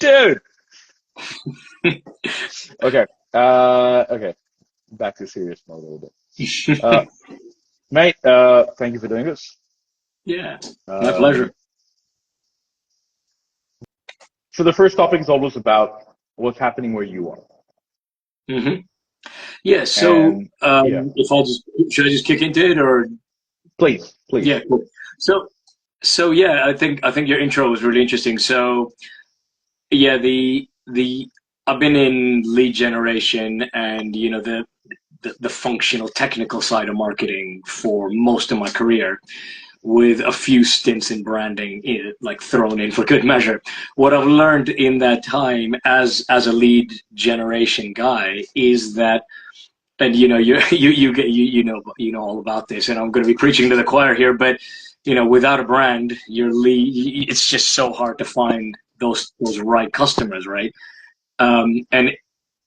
Dude. Okay. Okay. Back to serious mode a little bit. Mate, thank you for doing this. Yeah, my Um, pleasure. so the first topic is always about what's happening where you are. hmm Yeah, so And yeah, if I'll just should I just kick into it or please, yeah, please. cool. So yeah, I think your intro was really interesting. So yeah, the I've been in lead generation and the functional technical side of marketing for most of my career, with a few stints in branding like thrown in for good measure. What I've learned in that time as a lead generation guy is that, and you know all about this, and I'm going to be preaching to the choir here, but without a brand, your lead, it's just so hard to find those right customers, right? And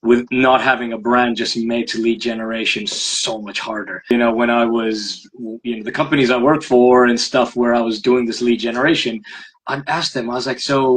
with not having a brand just makes lead generation so much harder. When I was, the companies I worked for and stuff where I was doing this lead generation, I'd ask them, I was like, so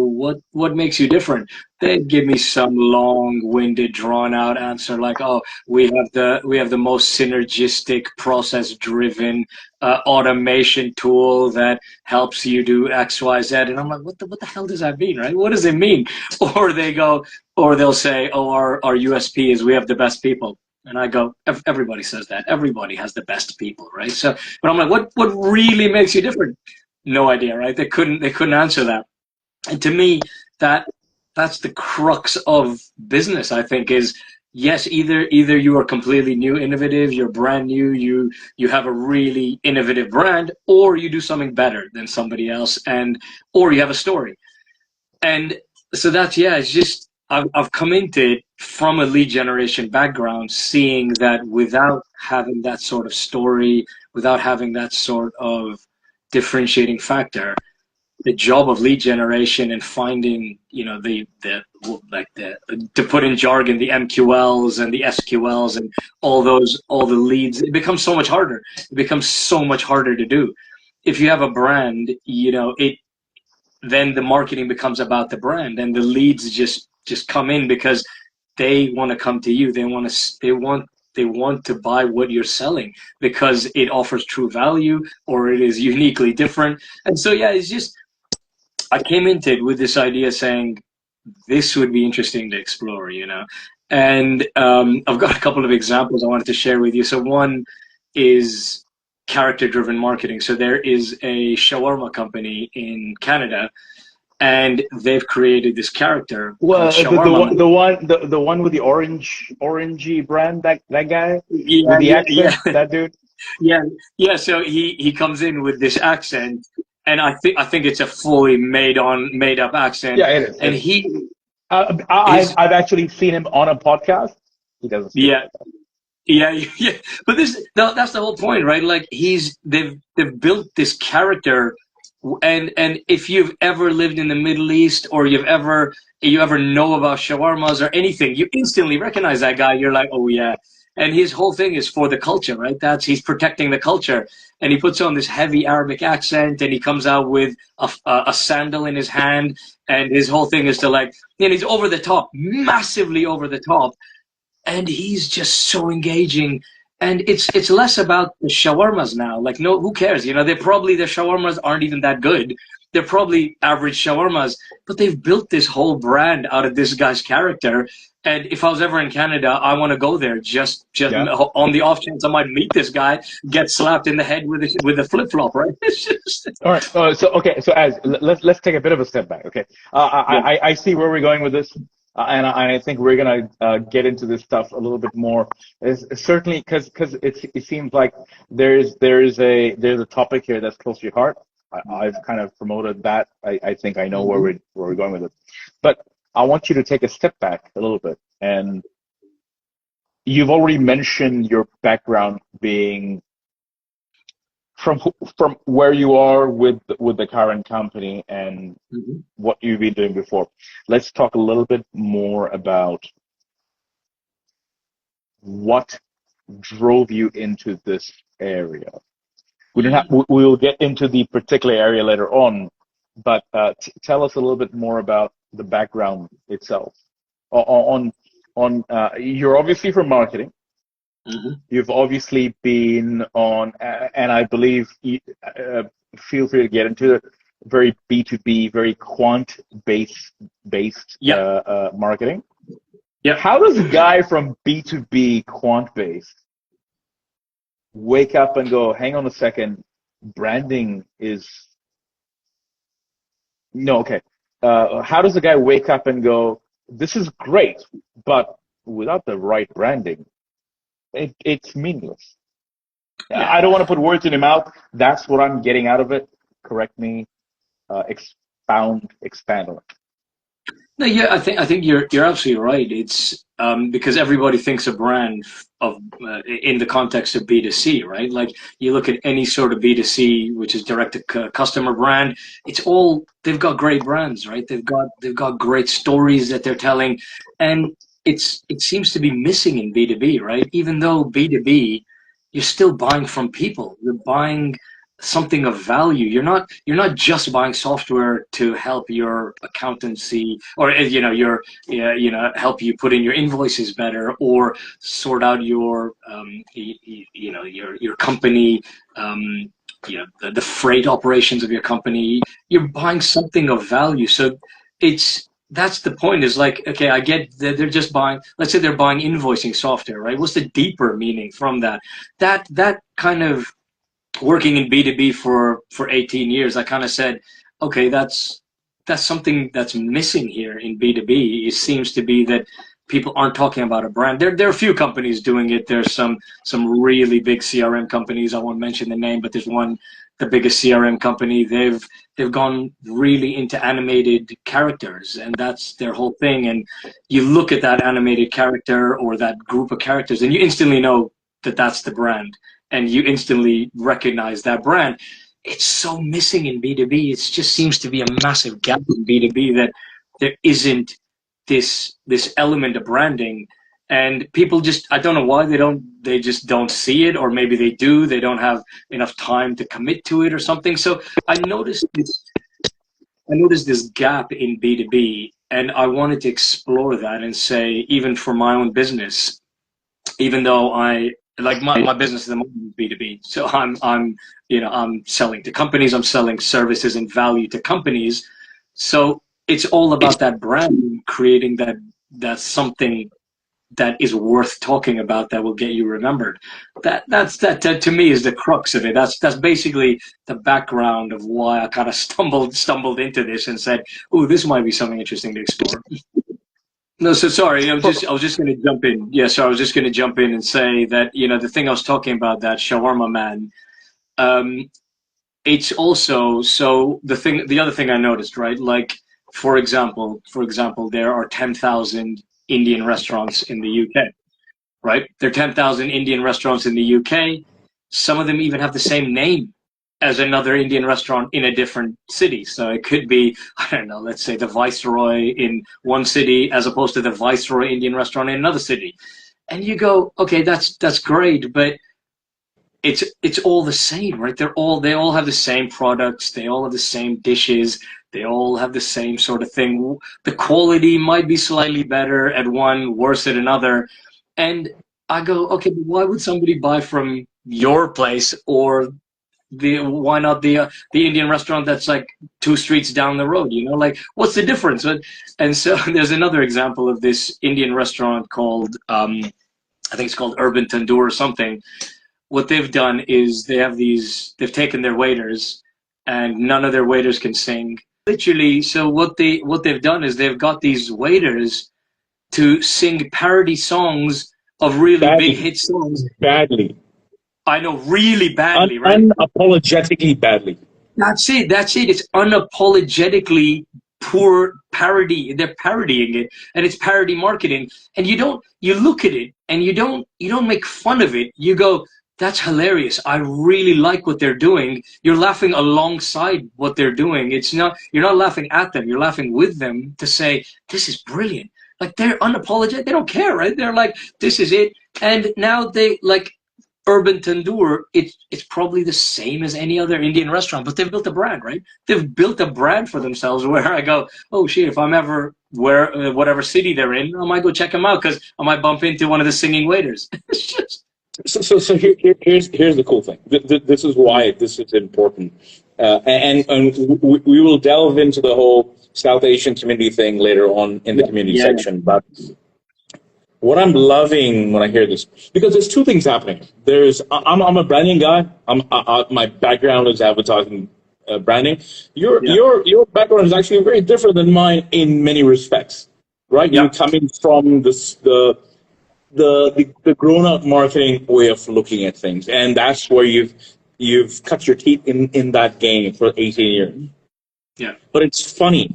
what makes you different? They'd give me some long-winded, drawn-out answer like, oh, we have the most synergistic, process-driven automation tool that helps you do X, Y, Z. And I'm like, what the hell does that mean, right? What does it mean? Or they'll say, oh, our USP is we have the best people. And I go, everybody says that. Everybody has the best people, right? So, but I'm like, what really makes you different? No idea, right? They couldn't answer that. And to me, that that's the crux of business, I think, is yes, either you are completely new, innovative, you're brand new, you have a really innovative brand, or you do something better than somebody else, and or you have a story. And so that's, yeah, it's just I've come into it from a lead generation background, seeing that without having that sort of story, without having that sort of differentiating factor, the job of lead generation and finding, the like the to put in jargon, the MQLs and the SQLs and all the leads, it becomes so much harder. It becomes so much harder to do. If you have a brand, it then the marketing becomes about the brand, and the leads just come in because they want to come to you. They want to buy what you're selling because it offers true value or it is uniquely different. And so yeah, it's just I came into it with this idea saying this would be interesting to explore. And I've got a couple of examples I wanted to share with you. So one is character-driven marketing. So there is a shawarma company in Canada, and they've created this character called Well, Shawarma. the one with the orangey brand, that guy with Yeah, the yeah, yeah, accent, that dude. yeah, yeah. So he comes in with this accent, and I think it's a fully made up accent, Yeah, it is. It and is. he I've his I've actually seen him on a podcast. He doesn't speak yeah. like that. Yeah, yeah, but that's the whole point, right? Like they've built this character, and if you've ever lived in the Middle East or you ever know about shawarmas or anything, you instantly recognize that guy. You're like, oh yeah, and his whole thing is for the culture, right? That's he's protecting the culture, and he puts on this heavy Arabic accent, and he comes out with a sandal in his hand, and his whole thing is to like, he's over the top, massively over the top, and he's just so engaging. And it's less about the shawarmas now. Like, no, who cares? Their shawarmas aren't even that good. They're probably average shawarmas, but they've built this whole brand out of this guy's character. And if I was ever in Canada, I want to go there just Yeah. on the off chance I might meet this guy, get slapped in the head with a flip flop, right? It's just All right. So as let's take a bit of a step back. Okay. yeah. I see where we're going with this, and I think we're gonna get into this stuff a little bit more. Certainly, because it seems like there's a topic here that's close to your heart. I've kind of promoted that. I think I know where Mhm. we're going with it, but I want you to take a step back a little bit. And you've already mentioned your background being from from where you are with the current company and Mhm. what you've been doing before. Let's talk a little bit more about what drove you into this area. We don't have, Mm. we will get into the particular area later on, but tell us a little bit more about the background itself. You're obviously from marketing. Mm-hmm. You've obviously been on, and I believe, feel free to get into it, very B2B, very quant based Yep. marketing. Yep. How does a guy from B2B quant based wake up and go, hang on a second, branding is no, okay. How does a guy wake up and go, this is great, but without the right branding, it's meaningless. Yeah. I don't want to put words in your mouth. That's what I'm getting out of it. Correct me, expand on it. No, yeah, I think you're absolutely right. It's because everybody thinks a brand of in the context of B2C, right? Like you look at any sort of B2C, which is direct to customer brand. It's all they've got great brands, right? They've got great stories that they're telling, and it seems to be missing in B2B, right? Even though B2B, you're still buying from people. You're buying something of value. You're not just buying software to help your accountancy or your help you put in your invoices better or sort out your your company the freight operations of your company. You're buying something of value. So that's the point, is like, okay, I get that they're just buying, let's say they're buying invoicing software, right? What's the deeper meaning from that? That kind of, working in B2B for 18 years, I kind of said, okay, that's something that's missing here in B2B. It seems to be that people aren't talking about a brand. There are a few companies doing it. There's some really big CRM companies. I won't mention the name, but there's one, the biggest CRM company. They've gone really into animated characters, and that's their whole thing. And you look at that animated character or that group of characters, and you instantly know that that's the brand, and you instantly recognize that brand. It's so missing in B2B. It just seems to be a massive gap in B2B, that there isn't this element of branding, and people just, I don't know why they just don't see it, or maybe they do, they don't have enough time to commit to it or something. So I noticed this gap in B2B, and I wanted to explore that and say, even for my own business, even though I like my business at the moment is B2B. So I'm selling to companies, I'm selling services and value to companies. So it's all about that brand, creating that's something that is worth talking about, that will get you remembered. That to me is the crux of it. That's basically the background of why I kind of stumbled into this and said, "Ooh, this might be something interesting to explore." No, so sorry. I was just going to jump in. Yeah, so I was just going to jump in and say that, the thing I was talking about, that shawarma man, um, it's also, so the other thing I noticed, right? Like, for example, there are 10,000 Indian restaurants in the UK, right? There are 10,000 Indian restaurants in the UK. Some of them even have the same name as another Indian restaurant in a different city. So it could be, I don't know, let's say the Viceroy in one city as opposed to the Viceroy Indian restaurant in another city. And you go, okay, that's great, but it's all the same, right? They all have the same products, they all have the same dishes, they all have the same sort of thing. The quality might be slightly better at one, worse at another. And I go, okay, but why would somebody buy from your place, or why not the Indian restaurant that's like 2 streets down the road? Like, what's the difference? And so there's another example of this Indian restaurant called I think it's called Urban Tandoor or something. What they've done is they've taken their waiters, and none of their waiters can sing. Literally, so what they've done is they've got these waiters to sing parody songs of really big Badly, hit songs. badly, I know, really badly, right? unapologetically badly. That's it. It's unapologetically poor parody. They're parodying it, and it's parody marketing. And you look at it and you don't make fun of it. You go, that's hilarious. I really like what they're doing. You're laughing alongside what they're doing. You're not laughing at them. You're laughing with them to say, this is brilliant. Like, they're unapologetic. They don't care, right? They're like, this is it. And now they like, urban tandoor, it's probably the same as any other Indian restaurant, but they've built a brand, right? They've built a brand for themselves where I go, oh shit, if I'm ever where whatever city they're in, I might go check them out because I might bump into one of the singing waiters. It's just So here's the cool thing. This is why this is important, and we will delve into the whole South Asian community thing later on in the community yeah, section. But what I'm loving when I hear this, because there's two things happening. I'm a branding guy. My background is advertising, branding. yeah, Your background is actually very different than mine in many respects, right? yeah, You're coming from the grown-up marketing way of looking at things, and that's where you've cut your teeth in that game for 18 years. yeah, But it's funny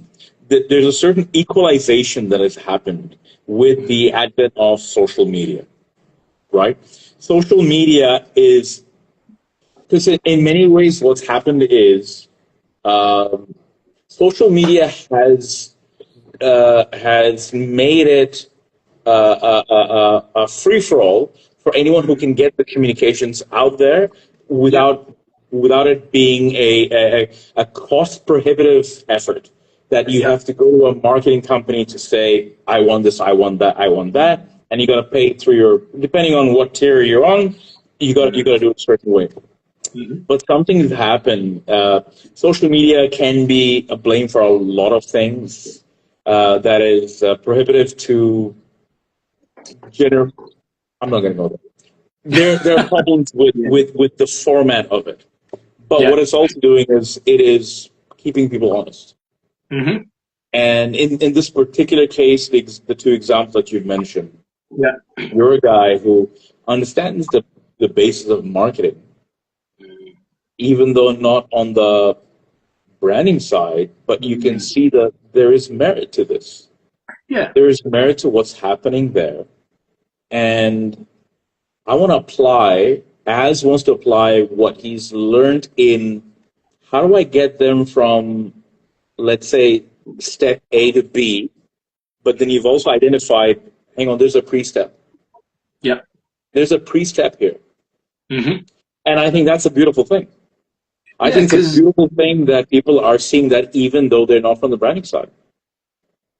that there's a certain equalization that has happened with the advent of social media, right? Social media is, because in many ways what's happened is social media has made it a free for all for anyone who can get the communications out there yeah, without it being a cost prohibitive effort that you yeah, have to go to a marketing company to say, I want this, I want that, I want that, and you got to pay through your, depending on what tier you're on, you got to do it a certain way. mm-hmm. But something has happened. Social media can be a blame for a lot of things that is prohibitive to I'm not going to go there. There are problems Yeah, with the format of it. But yeah, what it's also doing is it is keeping people honest. mm-hmm. And in this particular case, the two examples that you've mentioned, Yeah, you're a guy who understands the basis of marketing, even though not on the branding side, but you can see that there is merit to this. yeah, There is merit to what's happening there. And I want to apply, Az wants to apply what he's learned in how do I get them from, let's say, step A to B, but then you've also identified, hang on, there's a pre-step. yeah, There's a pre-step here. mm-hmm. And I think that's a beautiful thing. I Yeah, think it's a because beautiful thing that people are seeing that even though they're not from the branding side.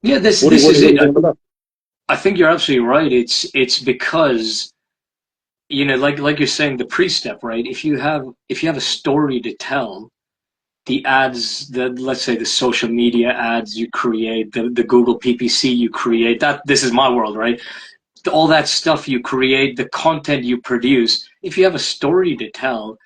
yeah, this What do this is you it. think about I think you're absolutely right. It's because like you're saying, the pre-step, right? If you have a story to tell, the ads, let's say the social media ads you create, the Google PPC you create, that this is my world, right? All that stuff you create, the content you produce, if you have a story to tell,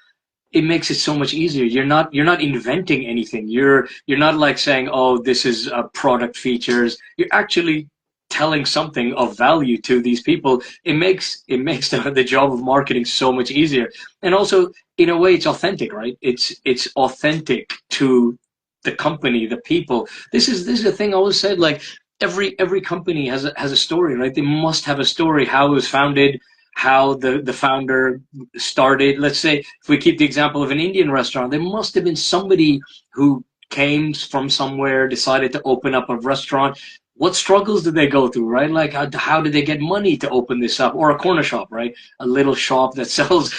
it makes it so much easier. You're not inventing anything. You're not like saying, oh, this is product features. You're actually telling something of value to these people. It makes the job of marketing so much easier. And also, in a way, it's authentic, right? It's authentic to the company, the people. This is the thing I always said. Like every company has a story, right? They must have a story. How it was founded, how the founder started. Let's say if we keep the example of an Indian restaurant, there must have been somebody who came from somewhere, decided to open up a restaurant. What struggles did they go through, right? Like how did they get money to open this up? Or a corner shop, right? A little shop that sells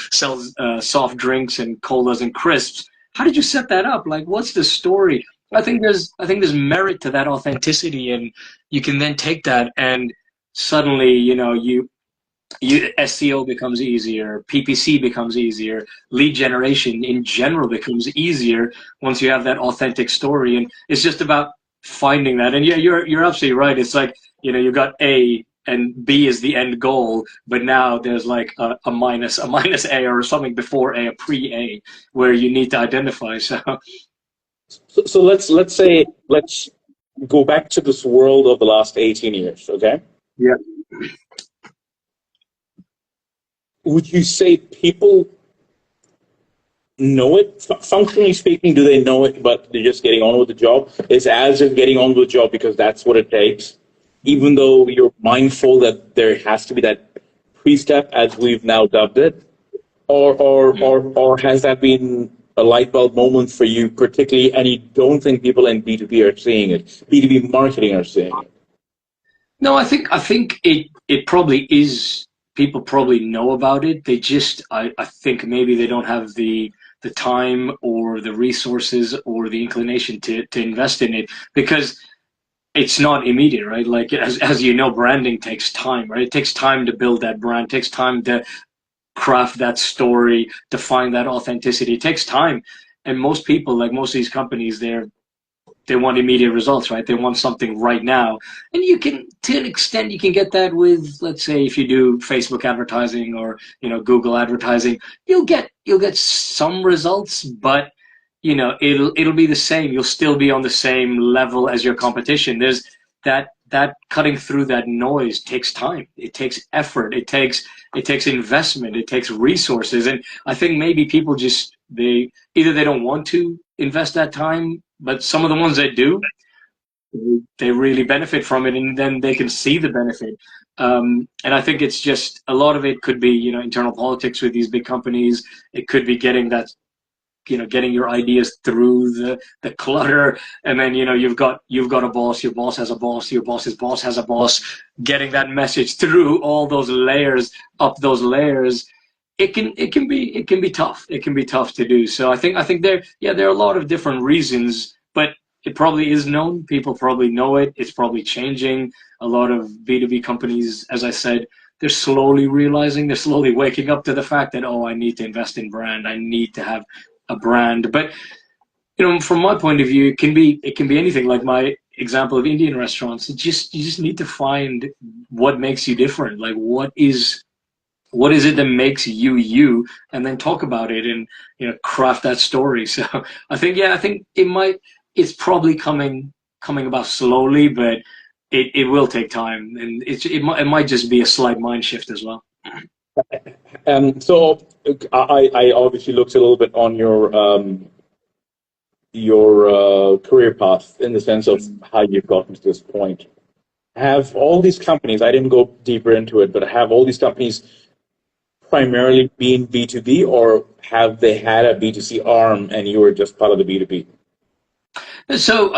soft drinks and colas and crisps. How did you set that up? Like, what's the story? I think there's merit to that authenticity, and you can then take that and suddenly, SEO becomes easier, PPC becomes easier, lead generation in general becomes easier once you have that authentic story. And it's just about finding that. And yeah, you're absolutely right. It's like, you got A and B is the end goal, but now there's like a minus A or something before A, a pre-A, where you need to identify. So So let's go back to this world of the last 18 years, okay? yeah. Would you say people know it? Functionally speaking, do they know it, but they're just getting on with the job? It's as if getting on with the job because that's what it takes, even though you're mindful that there has to be that pre-step, as we've now dubbed it? Or has that been a light bulb moment for you particularly, and you don't think people in B2B are seeing it, B2B marketing are seeing it? No, I think it probably is. people probably know about it. They just, I think maybe they don't have the time or the resources or the inclination to invest in it, because it's not immediate, right? Like, as you know, branding takes time, right? It takes time to build that brand. It takes time to craft that story, to find that authenticity. It takes time. And most people, like most of these companies, they want immediate results, right? They want something right now. And you can, to an extent, you can get that with, let's say, if you do Facebook advertising or, Google advertising, you'll get some results, but it'll be the same. You'll still be on the same level as your competition. There's that cutting through that noise takes time. It takes effort. It takes investment. It takes resources. And I think maybe people just, they don't want to invest that time, but some of the ones that do, they really benefit from it, and then they can see the benefit. And I think it's just, a lot of it could be, internal politics with these big companies. It could be getting that, getting your ideas through the clutter, and then you've got a boss, your boss has a boss, your boss's boss has a boss, getting that message through all those layers, up those layers. It can be tough. It can be tough to do. So I think there are a lot of different reasons, but it probably is known. People probably know it. It's probably changing. A lot of B2B companies, as I said, they're slowly realizing, they're slowly waking up to the fact that, oh, I need to invest in brand. I need to have a brand. But from my point of view, it can be anything. Like my example of Indian restaurants, you just need to find what makes you different. Like, what is it that makes you you, and then talk about it and craft that story. So I think it's probably coming about slowly, but it will take time, and it might just be a slight mind shift as well. So I obviously looked a little bit on your career path, in the sense of how you've gotten to this point. Have all these companies, I didn't go deeper into it, but have all these companies primarily been B2B, or have they had a B2C arm and you were just part of the B2B? So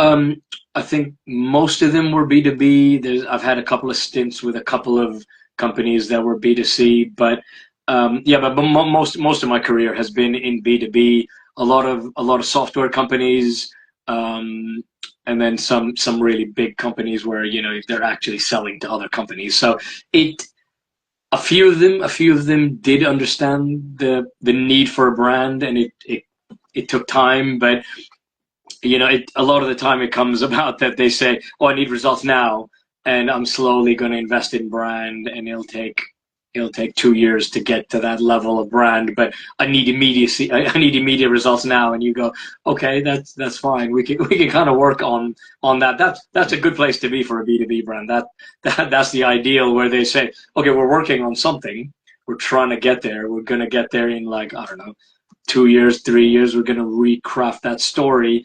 I think most of them were B2B. I've had a couple of stints with a couple of companies that were B2C, but most of my career has been in B2B. A lot of software companies, and then some really big companies where they're actually selling to other companies. So a few of them did understand the need for a brand, and it took time, but a lot of the time it comes about that they say, oh, I need results now, and I'm slowly going to invest in brand, and it'll take 2 years to get to that level of brand, but I need immediacy. I need immediate results now. And you go, okay, that's fine. We can kind of work on that. That's a good place to be for a B2B brand. That's the ideal, where they say, okay, we're working on something. We're trying to get there. We're going to get there in, like, I don't know, 2 years, 3 years. We're going to recraft that story.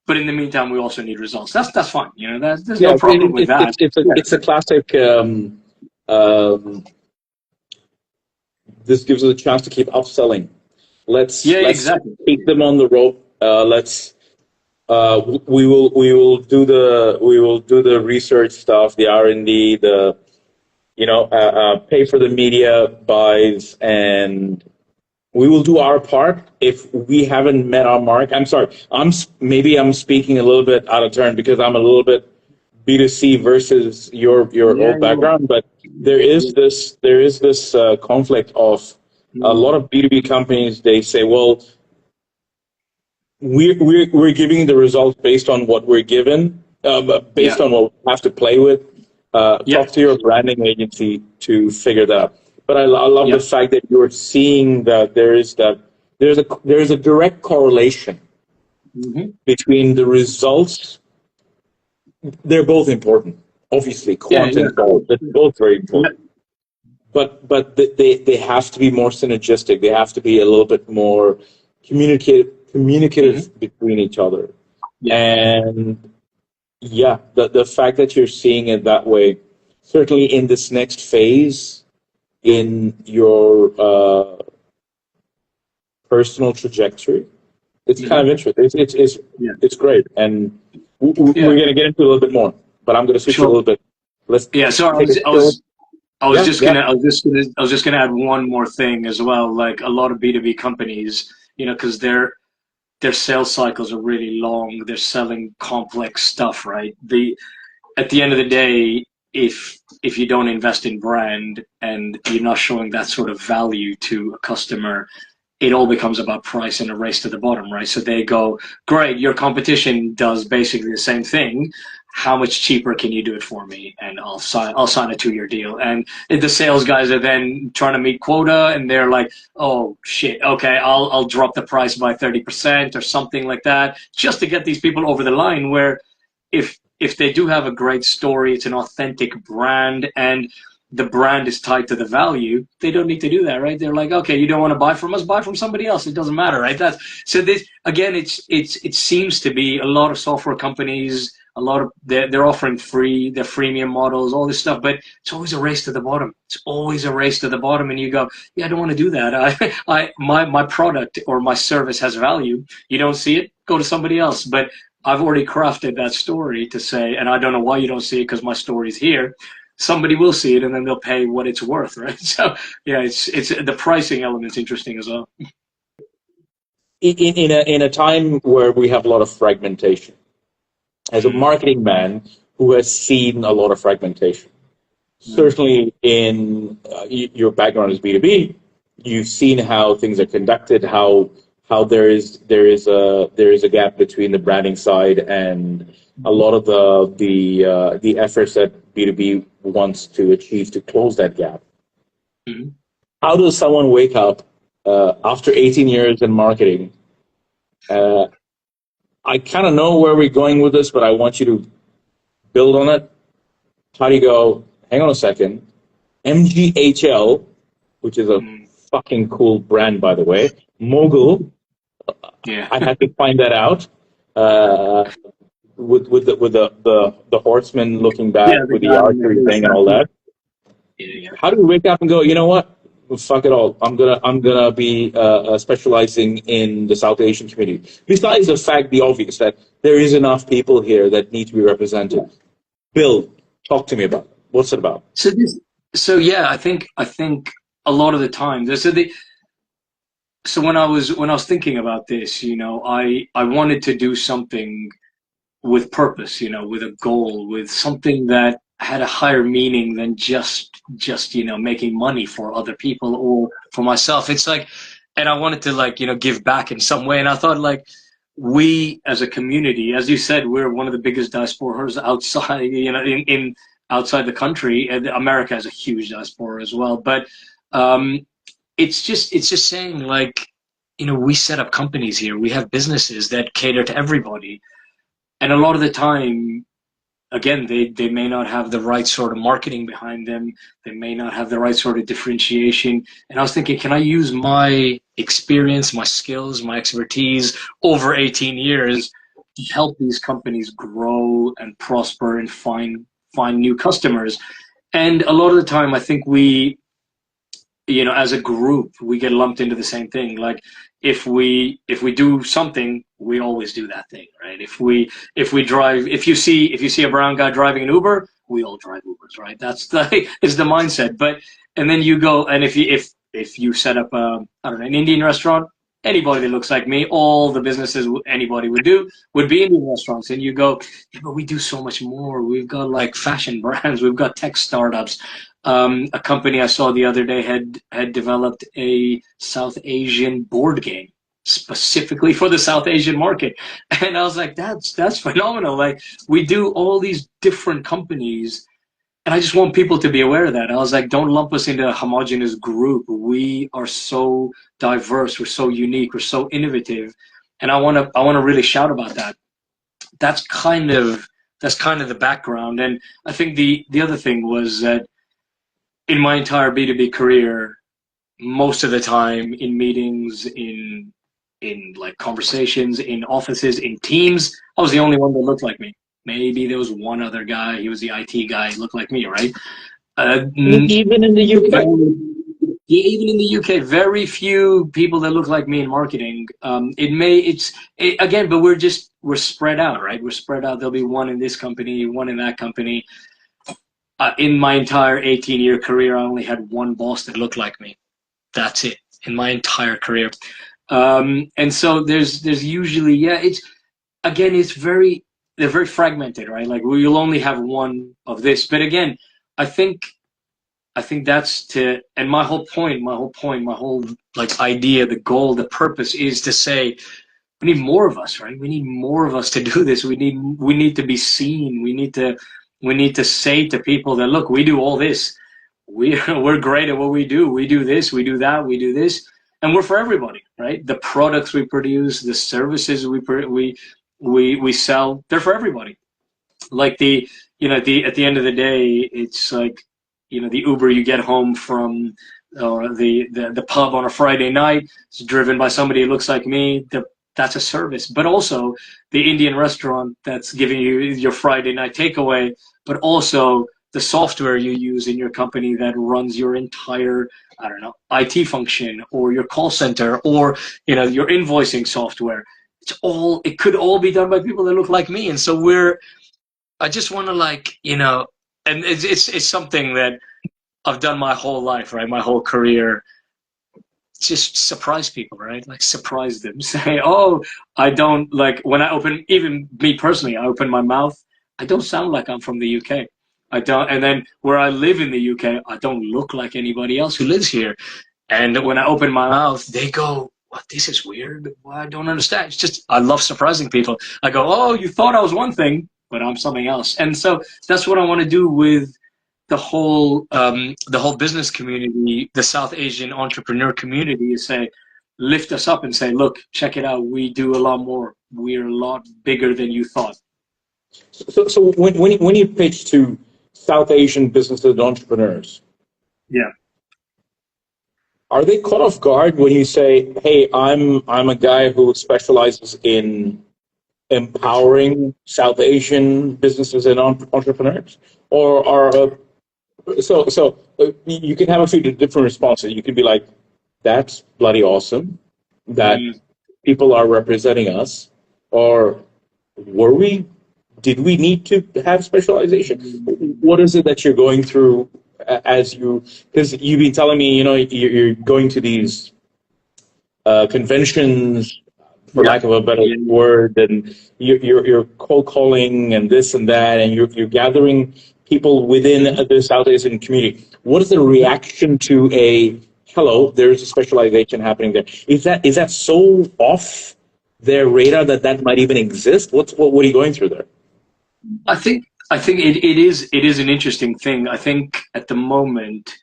But in the meantime, we also need results. That's fine. There's no problem with that. It's a classic. This gives us a chance to keep upselling. Let's exactly. keep them on the rope. We will do the research stuff, the R&D, pay for the media buys, and we will do our part. If we haven't met our mark, I'm sorry. I'm speaking a little bit out of turn, because I'm a little bit B2C versus your old background, but there is this conflict of a lot of B2B companies. They say, well, we're giving the results based on what we're given, based on what we have to play with. Talk to your branding agency to figure that out. But I love the fact that you're seeing that there's a direct correlation between the results. They're both important, obviously. Quant and qual, they're both very important. But they have to be more synergistic. They have to be a little bit more communicative between each other. And the fact that you're seeing it that way, certainly in this next phase in your personal trajectory, it's kind of interesting. It's great, and we're going to get into a little bit more, but I'm going to switch a little bit. So was Yeah, just yeah. gonna, I was just gonna add one more thing as well. Like a lot of B2B companies, because their sales cycles are really long. They're selling complex stuff, right? At the end of the day, if you don't invest in brand and you're not showing that sort of value to a customer, it all becomes about price and a race to the bottom, right? So they go, great, your competition does basically the same thing. How much cheaper can you do it for me? And I'll sign a 2-year deal. And the sales guys are then trying to meet quota, and they're like, oh shit, okay, I'll drop the price by 30% or something like that, just to get these people over the line. Where if they do have a great story, it's an authentic brand, and the brand is tied to the value, they don't need to do that, right? They're like, okay, you don't want to buy from us, buy from somebody else. It doesn't matter, right? So this again, it seems to be a lot of software companies, they're offering their freemium models, all this stuff, but it's always a race to the bottom. It's always a race to the bottom, and you go, yeah, I don't want to do that. My product or my service has value. You don't see it, go to somebody else. But I've already crafted that story to say, and I don't know why you don't see it because my story's here. Somebody will see it, and then they'll pay what it's worth, right? So yeah, it's the pricing element's interesting as well. In a time where we have a lot of fragmentation, as a marketing man who has seen a lot of fragmentation, certainly in your background as B2B, you've seen how things are conducted, how there is a gap between the branding side and a lot of the efforts that B2B wants to achieve to close that gap. Mm-hmm. How does someone wake up after 18 years in marketing? I kind of know where we're going with this, but I want you to build on it. How do you go, hang on a second, MGHL, which is a fucking cool brand, by the way, Mogul, Yeah. I had to find that out, with the horseman looking back, Yeah, with the archery thing and all that. Yeah. How do we wake up and go, you know what? Fuck it all. I'm gonna be specializing in the South Asian community. Besides the fact, the obvious, that there is enough people here that need to be represented. Bill, talk to me about it. What's it about? So yeah, I think a lot of the time so when I was thinking about this, I wanted to do something with purpose, with a goal, with something that had a higher meaning than just making money for other people or for myself. It's like, and I wanted to give back in some way. And I thought, like, we as a community, as you said, we're one of the biggest diasporas outside, in outside the country. And America has a huge diaspora as well. But it's just saying, like, we set up companies here. We have businesses that cater to everybody. And a lot of the time, again, they may not have the right sort of marketing behind them. They may not have the right sort of differentiation. And I was thinking, can I use my experience, my skills, my expertise over 18 years to help these companies grow and prosper and find new customers? And a lot of the time, I think we, as a group, we get lumped into the same thing. Like, if we do something, we always do that thing, right? If we drive, if you see a brown guy driving an Uber, we all drive Ubers, right? That's is the mindset. But and then you go, and if you set up an Indian restaurant, anybody that looks like me, all the businesses anybody would do would be Indian restaurants. And you go, yeah, but we do so much more. We've got like fashion brands, we've got tech startups. A company I saw the other day had developed a South Asian board game specifically for the South Asian market, and I was like, that's phenomenal. Like, we do all these different companies, and I just want people to be aware of that. I was like, don't lump us into a homogenous group. We are so diverse, we're so unique, we're so innovative, and I want to really shout about that. That's kind of the background. And I think the other thing was that in my entire B2B career, most of the time in meetings, in like conversations, in offices, in teams, I was the only one that looked like me. Maybe there was one other guy, he was the IT guy, he looked like me, right? Even in the UK? Yeah, even in the UK, very few people that look like me in marketing. Again, but we're spread out, right? We're spread out. There'll be one in this company, one in that company. in my entire 18-year career, I only had one boss that looked like me. That's it in my entire career. And so there's usually, they're very fragmented, right? Like you'll only have one of this. But again, I think that's and my whole like idea, the goal, the purpose is to say, we need more of us, right? We need more of us to do this. We need to be seen. We need to say to people that, look, we do all this. We're great at what we do. We do this, we do that, we do this, and we're for everybody, right? The products we produce, the services we sell, they're for everybody. Like at the end of the day, it's like, the Uber you get home from, or the pub on a Friday night, it's driven by somebody who looks like me. That's a service. But also the Indian restaurant that's giving you your Friday night takeaway, but also the software you use in your company that runs your entire, I don't know, IT function, or your call center, or your invoicing software. It could all be done by people that look like me. And so I just want to and it's something that I've done my whole life, right? My whole career. Just surprise people, right? Like surprise them. Say, oh, I don't, like, when I open, even me personally, I open my mouth, I don't sound like I'm from the UK. I don't, and then where I live in the UK, I don't look like anybody else who lives here. And when I open my mouth, they go, what, this is weird. I don't understand. It's just, I love surprising people. I go, oh, you thought I was one thing, but I'm something else. And so that's what I want to do with the whole business community, the South Asian entrepreneur community, is say, lift us up and say, look, check it out. We do a lot more. We're a lot bigger than you thought. So when you pitch to South Asian businesses and entrepreneurs, are they caught off guard when you say, hey, I'm a guy who specializes in empowering South Asian businesses and entrepreneurs? Or so you can have a few different responses. You can be like, that's bloody awesome that people are representing us. Or did we need to have specialization? What is it that you're going through because you've been telling me, you're going to these conventions, for lack of a better word, and you're cold calling and this and that, and you're gathering people within the South Asian community. What is the reaction to hello, there's a specialization happening there? Is that so off their radar that might even exist? What are you going through there? I think it is an interesting thing. I think at the moment,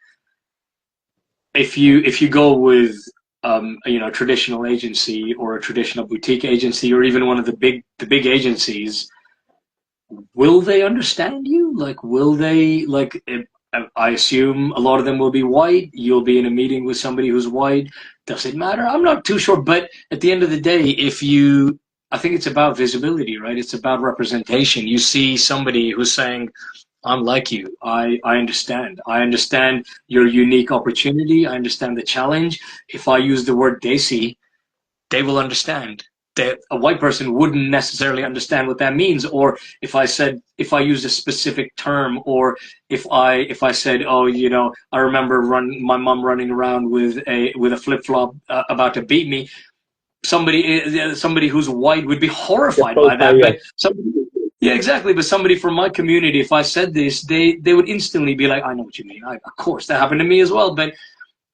if you go with a traditional agency or a traditional boutique agency, or even one of the big agencies, will they understand you? Like, will they, like, I assume a lot of them will be white. You'll be in a meeting with somebody who's white. Does it matter? I'm not too sure. But at the end of the day, I think it's about visibility, right? It's about representation. You see somebody who's saying, I'm like you. I understand. I understand your unique opportunity. I understand the challenge. If I use the word desi, they will understand. That a white person wouldn't necessarily understand what that means. Or if I used a specific term, or if I said, oh, I remember my mom running around with a flip-flop about to beat me, somebody who's white would be horrified by that. But yeah, exactly. But somebody from my community, if I said this, they would instantly be like, I know what you mean. Of course, that happened to me as well. But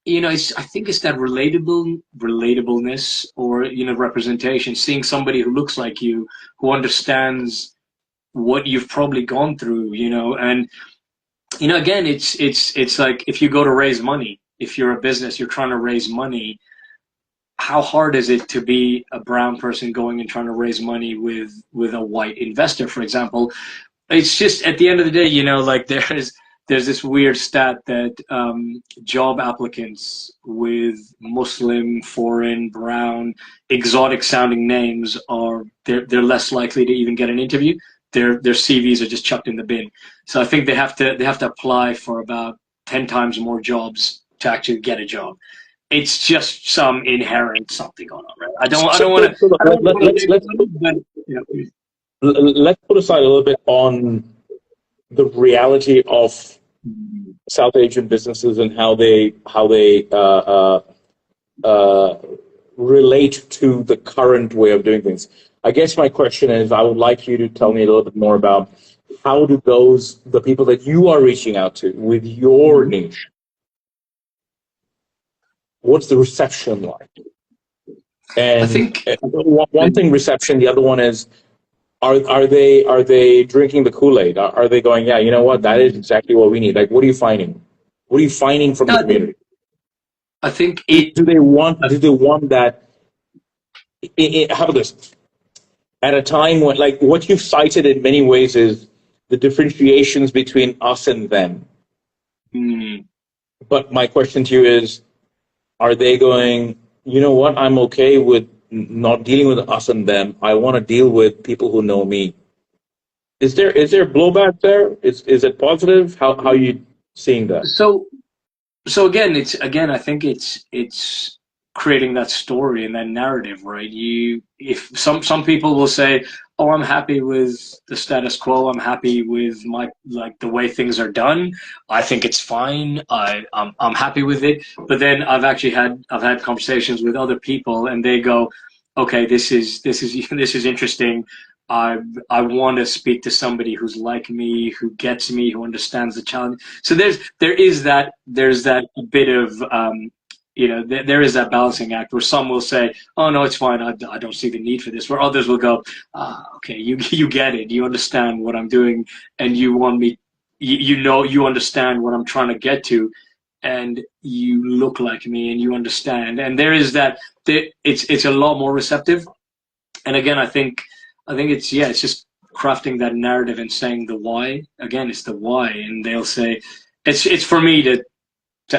I think it's that relatabiliness, or representation. Seeing somebody who looks like you, who understands what you've probably gone through. And again, it's like, if you go to raise money, if you're a business, you're trying to raise money. How hard is it to be a brown person going and trying to raise money with a white investor, for example? It's just, at the end of the day, like, there's this weird stat that job applicants with Muslim, foreign, brown, exotic sounding names they're less likely to even get an interview. Their CVs are just chucked in the bin. So I think they have to apply for about 10 times more jobs to actually get a job. It's just some inherent something going on, right? I don't want to. Let's put aside a little bit on the reality of South Asian businesses and how they relate to the current way of doing things. I guess my question is, I would like you to tell me a little bit more about how do the people that you are reaching out to with your niche, what's the reception like? And I think one thing reception, the other one is, are they drinking the Kool-Aid? Are they going, yeah, you know what, that is exactly what we need? Like, what are you finding? What are you finding from the community? I think do they want that? How about this? At a time when, like, what you've cited in many ways is the differentiations between us and them. But my question to you is, are they going, you know what, I'm okay with not dealing with us and them. I want to deal with people who know me. Is there blowback there? Is it positive? How are you seeing that? So I think it's creating that story and that narrative, right? If some people will say, oh, I'm happy with the status quo, I'm happy with the way things are done, I think it's fine, I'm happy with it. But then I've had conversations with other people and they go, okay, this is interesting. I want to speak to somebody who's like me, who gets me, who understands the challenge. So there's that bit of there is that balancing act where some will say, oh no, it's fine, I don't see the need for this, where others will go, okay, you get it, you understand what I'm doing, and you want me, you understand what I'm trying to get to, and you look like me and you understand, and there is that, it's a lot more receptive. And again, I think it's just crafting that narrative and saying the why. Again, it's the why, and they'll say it's for me to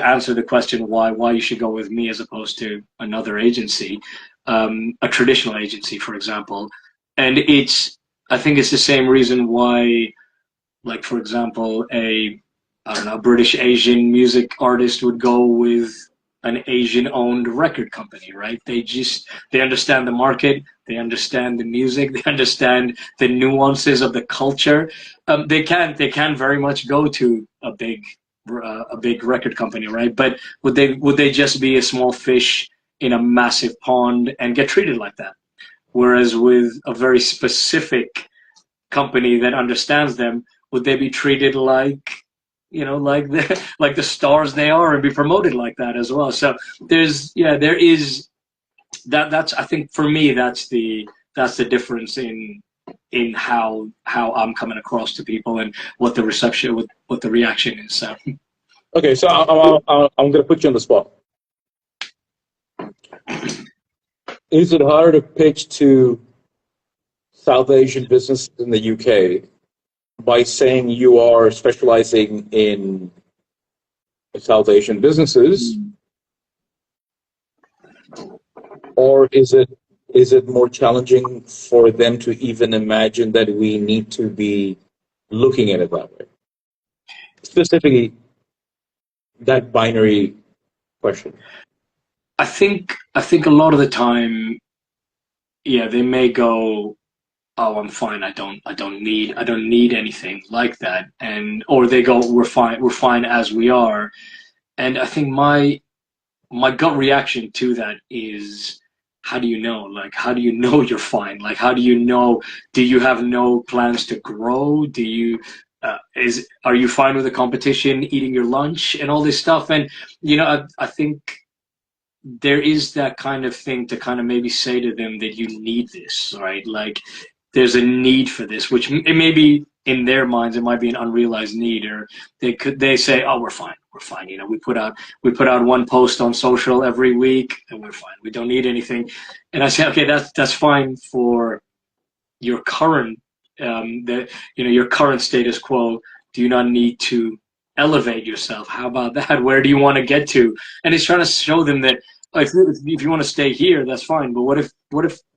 answer the question why you should go with me as opposed to another agency, a traditional agency, for example. And I think it's the same reason why, like, for example, a British Asian music artist would go with an Asian-owned record company, right? They understand the market, they understand the music, they understand the nuances of the culture. They can very much go to a big record company, right? But would they just be a small fish in a massive pond and get treated like that? Whereas with a very specific company that understands them, would they be treated like the stars they are and be promoted like that as well? So there is that's I think for me that's the difference in how I'm coming across to people and what the reception, what the reaction is. So okay, so I'm going to put you on the spot. Is it hard to pitch to South Asian businesses in the UK by saying you are specializing in South Asian businesses, or is it more challenging for them to even imagine that we need to be looking at it that way? Specifically, that binary question. I think a lot of the time, they may go, oh, I'm fine, I don't need anything like that, or they go, we're fine as we are. And I think my gut reaction to that is, how do you know? Like, how do you know you're fine? Like, how do you know? Do you have no plans to grow? Do you are you fine with the competition, eating your lunch and all this stuff? And I think there is that kind of thing to kind of maybe say to them that you need this, right? Like, there's a need for this, which it may be in their minds, it might be an unrealized need, or they say, oh, we're fine. We put out one post on social every week and we're fine. We don't need anything. And I say, okay, that's fine for your current, your current status quo. Do you not need to elevate yourself? How about that? Where do you want to get to? And it's trying to show them that if you want to stay here, that's fine. But what if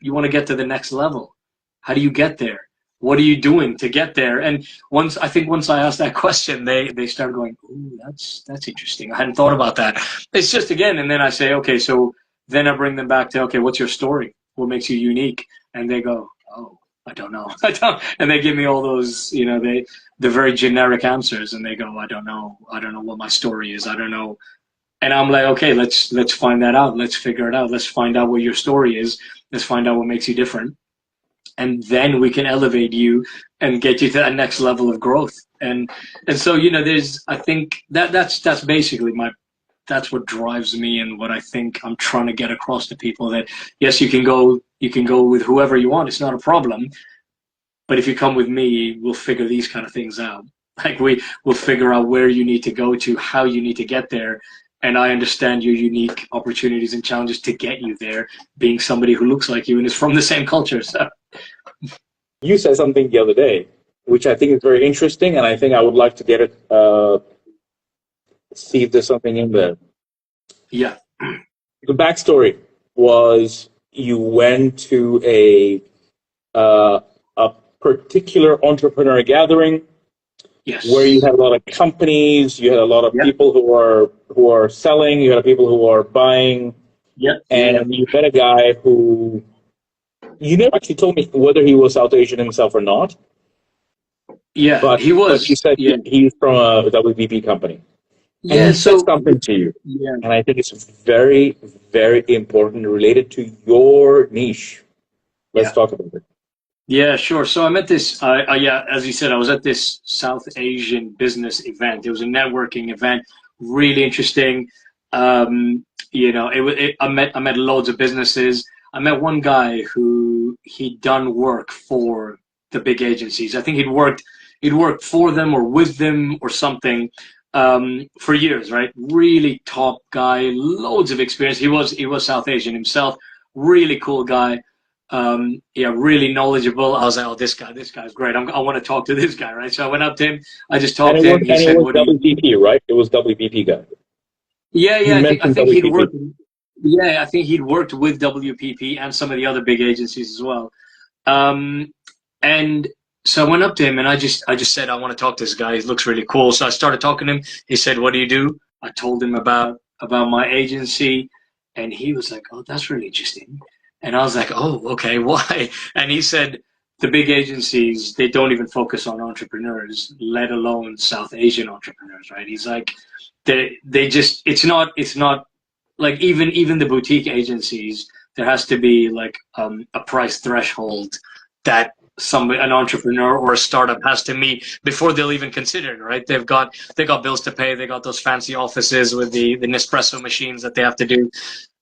you want to get to the next level? How do you get there? What are you doing to get there? And once I asked that question, they started going, ooh, that's interesting. I hadn't thought about that. It's just, again, and then I say, okay, so then I bring them back to, okay, what's your story? What makes you unique? And they go, oh, I don't know. I don't, and they give me all those, they're very generic answers, and they go, I don't know. I don't know what my story is. I don't know. And I'm like, okay, let's find that out. Let's figure it out. Let's find out what your story is. Let's find out what makes you different. And then we can elevate you and get you to that next level of growth. And so, I think that's basically that's what drives me, and what I think I'm trying to get across to people, that yes, you can go with whoever you want. It's not a problem. But if you come with me, we'll figure these kind of things out. Like we'll figure out where you need to go to, how you need to get there. And I understand your unique opportunities and challenges to get you there, being somebody who looks like you and is from the same culture. So you said something the other day, which I think is very interesting, and I think I would like to get it, see if there's something in there. Yeah. The backstory was you went to a particular entrepreneur gathering. Yes. Where you had a lot of companies, you had a lot of people who are selling, you had people who are buying, and you met a guy who you never actually told me whether he was South Asian himself or not. Yeah, but he was. But you said he's from a WPP company, and he said something to you, and I think it's very, very important, related to your niche. Let's talk about it. Yeah, sure. So I met this, as you said, I was at this South Asian business event. It was a networking event, really interesting. I met loads of businesses. I met one guy who he'd done work for the big agencies. I think he'd worked for them or with them or something for years, right? Really top guy, loads of experience. He was South Asian himself, really cool guy. Really knowledgeable. I was like, oh, this guy's great. I want to talk to this guy, right? So I went up to him. I just talked to him. He said, "What WPP, right? It was WPP guy." Yeah. I think he'd worked. Yeah, I think he'd worked with WPP and some of the other big agencies as well. And so I went up to him and I just said, I want to talk to this guy. He looks really cool. So I started talking to him. He said, what do you do? I told him about my agency, and he was like, oh, that's really interesting. And I was like, oh, okay, why? And he said, the big agencies, they don't even focus on entrepreneurs, let alone South Asian entrepreneurs, right? He's like, they just, it's not like even the boutique agencies, there has to be like a price threshold that an entrepreneur or a startup has to meet before they'll even consider it, right? They got bills to pay, they got those fancy offices with the Nespresso machines that they have to do.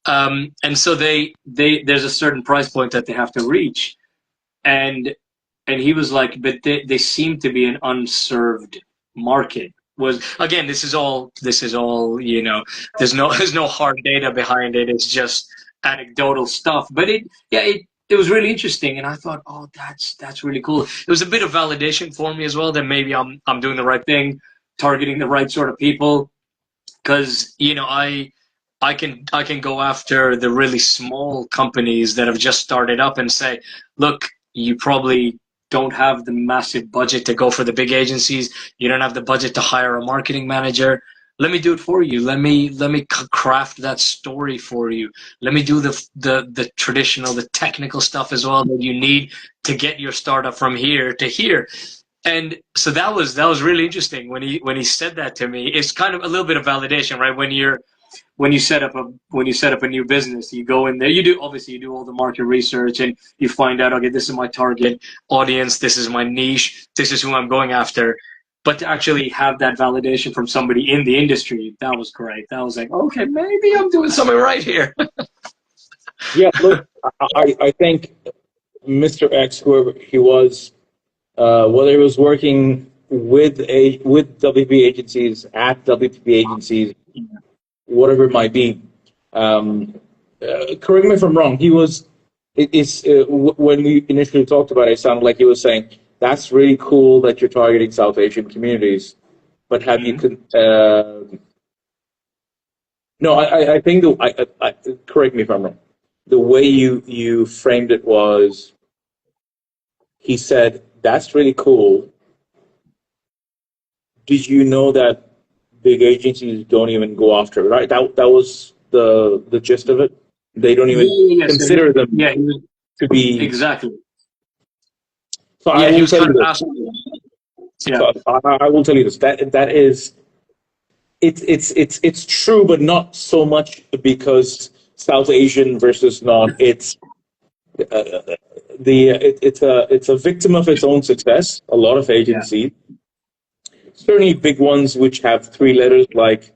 And so there's a certain price point that they have to reach, and he was like, but they seem to be an unserved market. Was again, this is all there's no hard data behind it. It's just anecdotal stuff. But it was really interesting, and I thought, oh, that's really cool. It was a bit of validation for me as well, that maybe I'm doing the right thing, targeting the right sort of people, because I can go after the really small companies that have just started up and say, look, you probably don't have the massive budget to go for the big agencies. You don't have the budget to hire a marketing manager. Let me do it for you. Let me craft that story for you. Let me do the traditional, the technical stuff as well that you need to get your startup from here to here. And so that was really interesting when he said that to me. It's kind of a little bit of validation, right? When you set up a new business, you go in there, you do all the market research, and you find out, okay, this is my target audience, this is my niche, this is who I'm going after. But to actually have that validation from somebody in the industry, that was great. That was like, okay, maybe I'm doing something right here. Yeah, look, I think Mr. X, whoever he was, whether he was working with WPP agencies, at WPP agencies, whatever it might be, correct me if I'm wrong. He was, when we initially talked about it, it sounded like he was saying, that's really cool that you're targeting South Asian communities, but have you no, I think correct me if I'm wrong. The way you framed it was, he said, that's really cool. Did you know that big agencies don't even go after it, right? That was the gist of it. They don't even consider them to be exactly. So Yeah, I he will was tell kind you of this. asking. Yeah. So I will tell you this. That is it's true, but not so much because South Asian versus not. It's a victim of its own success. A lot of Yeah. agencies, certainly big ones which have three letters like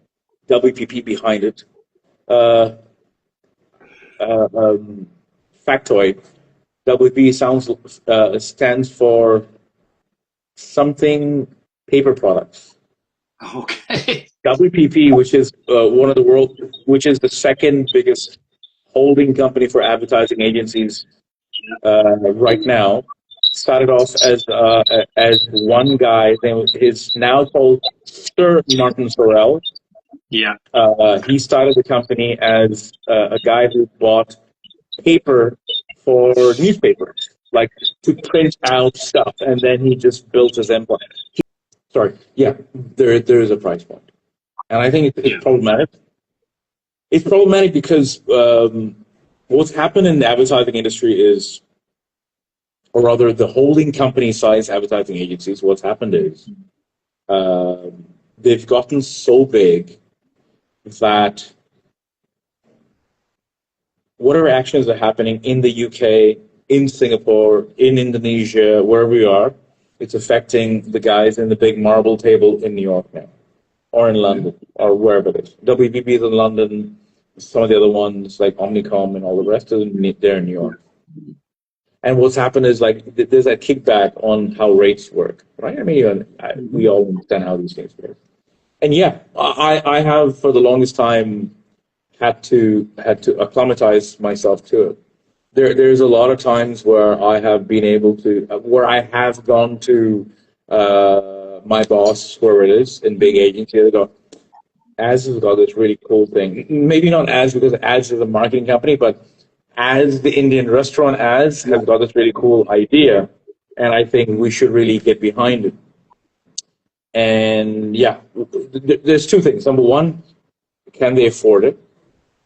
WPP behind it. Uh, Factoid. WP stands for something paper products. Okay. WPP, which is which is the second biggest holding company for advertising agencies right now, started off as one guy. Is now called Sir Martin Sorrell. Yeah. He started the company as a guy who bought paper for newspapers, like to print out stuff, and then he just built his empire. Sorry, yeah, there is a price point, and I think it's Yeah. problematic. It's problematic because what's happened in the advertising industry is, or rather, the holding company size advertising agencies. What's happened is they've gotten so big that whatever actions are happening in the UK, in Singapore, in Indonesia, wherever we are, it's affecting the guys in the big marble table in New York now, or in London, or wherever it is. WBB is in London, some of the other ones like Omnicom and all the rest of them, they're in New York. And what's happened is like there's a kickback on how rates work, right? I mean, we all understand how these things work. And yeah, I have for the longest time had to acclimatize myself to it. There's a lot of times where I have been able to, where I have gone to my boss, whoever it is, in big agency, they go, Ads has got this really cool thing. Maybe not Ads because Ads is a marketing company, but As the Indian restaurant Ads has got this really cool idea, and I think we should really get behind it. And yeah, there's two things. Number one, can they afford it?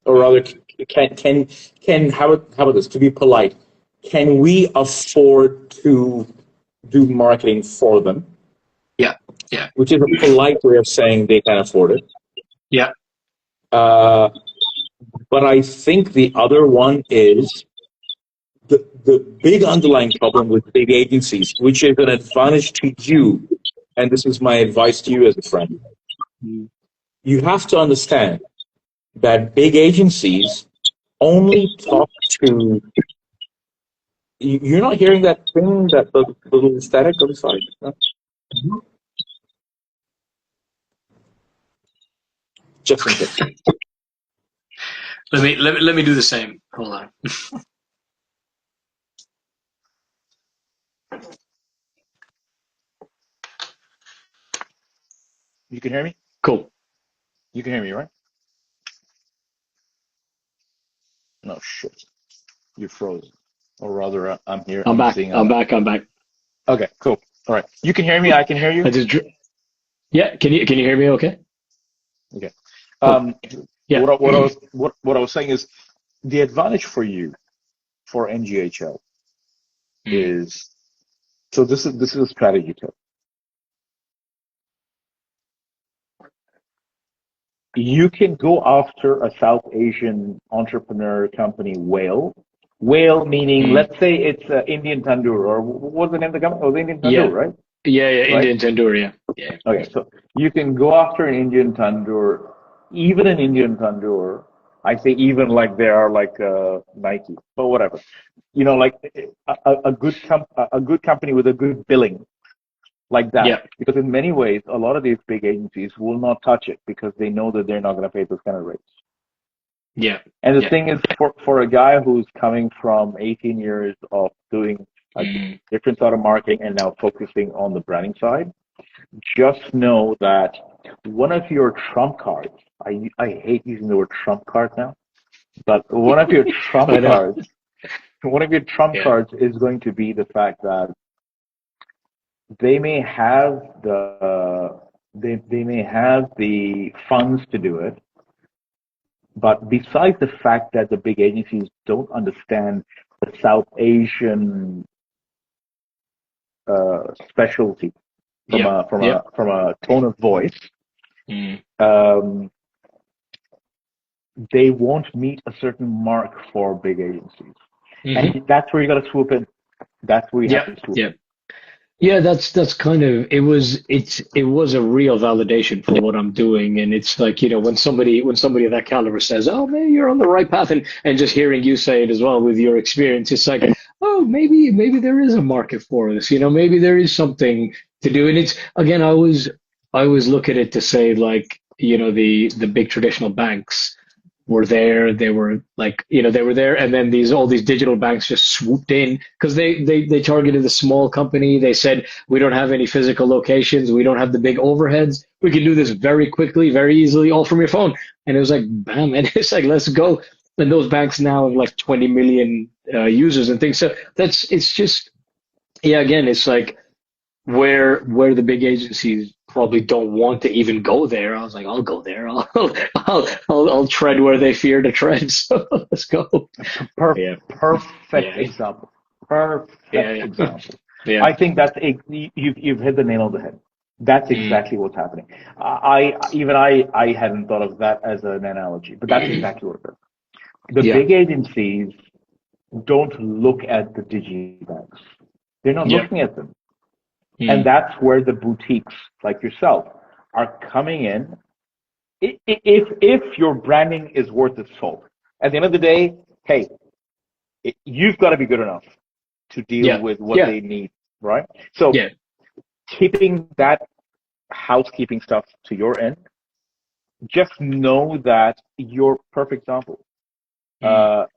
Or rather, can how about this? To be polite, can we afford to do marketing for them? Yeah. Yeah. Which is a polite way of saying they can afford it. Yeah. But I think the other one is the big underlying problem with big agencies, which is an advantage to you, and this is my advice to you as a friend. You have to understand that big agencies only talk to. You're not hearing that thing, that the little static on the side? No? Just in case. Let me do the same. Hold on. You can hear me? Cool. You can hear me, right? No shit. You're frozen. Or rather, I'm here. I'm back. seeing. I'm back. Okay, cool. All right. You can hear me. I can hear you. I just yeah. Can you hear me? Okay. Okay. Oh, yeah. What I was saying is the advantage for you for NGHL is, so this is a strategy tip. You can go after a South Asian entrepreneur company, Whale. Whale meaning, let's say it's Indian Tandoor, or what's the name of the company? It was Indian Tandoor, Yeah. right? Yeah. Right? Indian Tandoor. Yeah. Okay, so you can go after an Indian Tandoor, even an Indian Tandoor. I say even like they are like Nike, but whatever. You know, like a good company with a good billing like that. Yeah. Because in many ways, a lot of these big agencies will not touch it because they know that they're not going to pay those kind of rates. Yeah. And the Yeah. thing is, for a guy who's coming from 18 years of doing a different sort of marketing and now focusing on the branding side, just know that one of your trump cards, I hate using the word trump card now, but one of your trump I know. cards, one of your trump Yeah. cards is going to be the fact that they may have the funds to do it, but besides the fact that the big agencies don't understand the South Asian specialty from Yeah. Yeah. a tone of voice, Mm. they won't meet a certain mark for big agencies, Hmm. and that's where you got to swoop in. That's where you have Yeah. to swoop Yeah. in. Yeah, that's kind of it was a real validation for what I'm doing. And it's like, when somebody of that caliber says, "Oh, maybe you're on the right path," and just hearing you say it as well with your experience, it's like, oh, maybe there is a market for this, maybe there is something to do. And it's again, I always look at it to say, like, the big traditional banks were there. They were like, they were there, and then all these digital banks just swooped in because they targeted the small company. They said, we don't have any physical locations, we don't have the big overheads, we can do this very quickly, very easily, all from your phone. And it was like, bam, and it's like, let's go. And those banks now have like 20 million users and things. So it's just, yeah, again, it's like where the big agencies probably don't want to even go there. I was like, I'll go there. I'll tread where they fear to tread. So let's go. Yeah. Perfect Yeah. example. Perfect Yeah. Yeah. example. Yeah. I think you've hit the nail on the head. That's Mm. exactly what's happening. I hadn't thought of that as an analogy, but that's exactly what it is. The Yeah. big agencies don't look at the digibanks. They're not Yeah. looking at them. Mm. And that's where the boutiques like yourself are coming in. If your branding is worth its salt, at the end of the day, hey, you've got to be good enough to deal Yeah. with what Yeah. they need, right? So Yeah. keeping that housekeeping stuff to your end, just know that you're perfect example. Mm. Uh,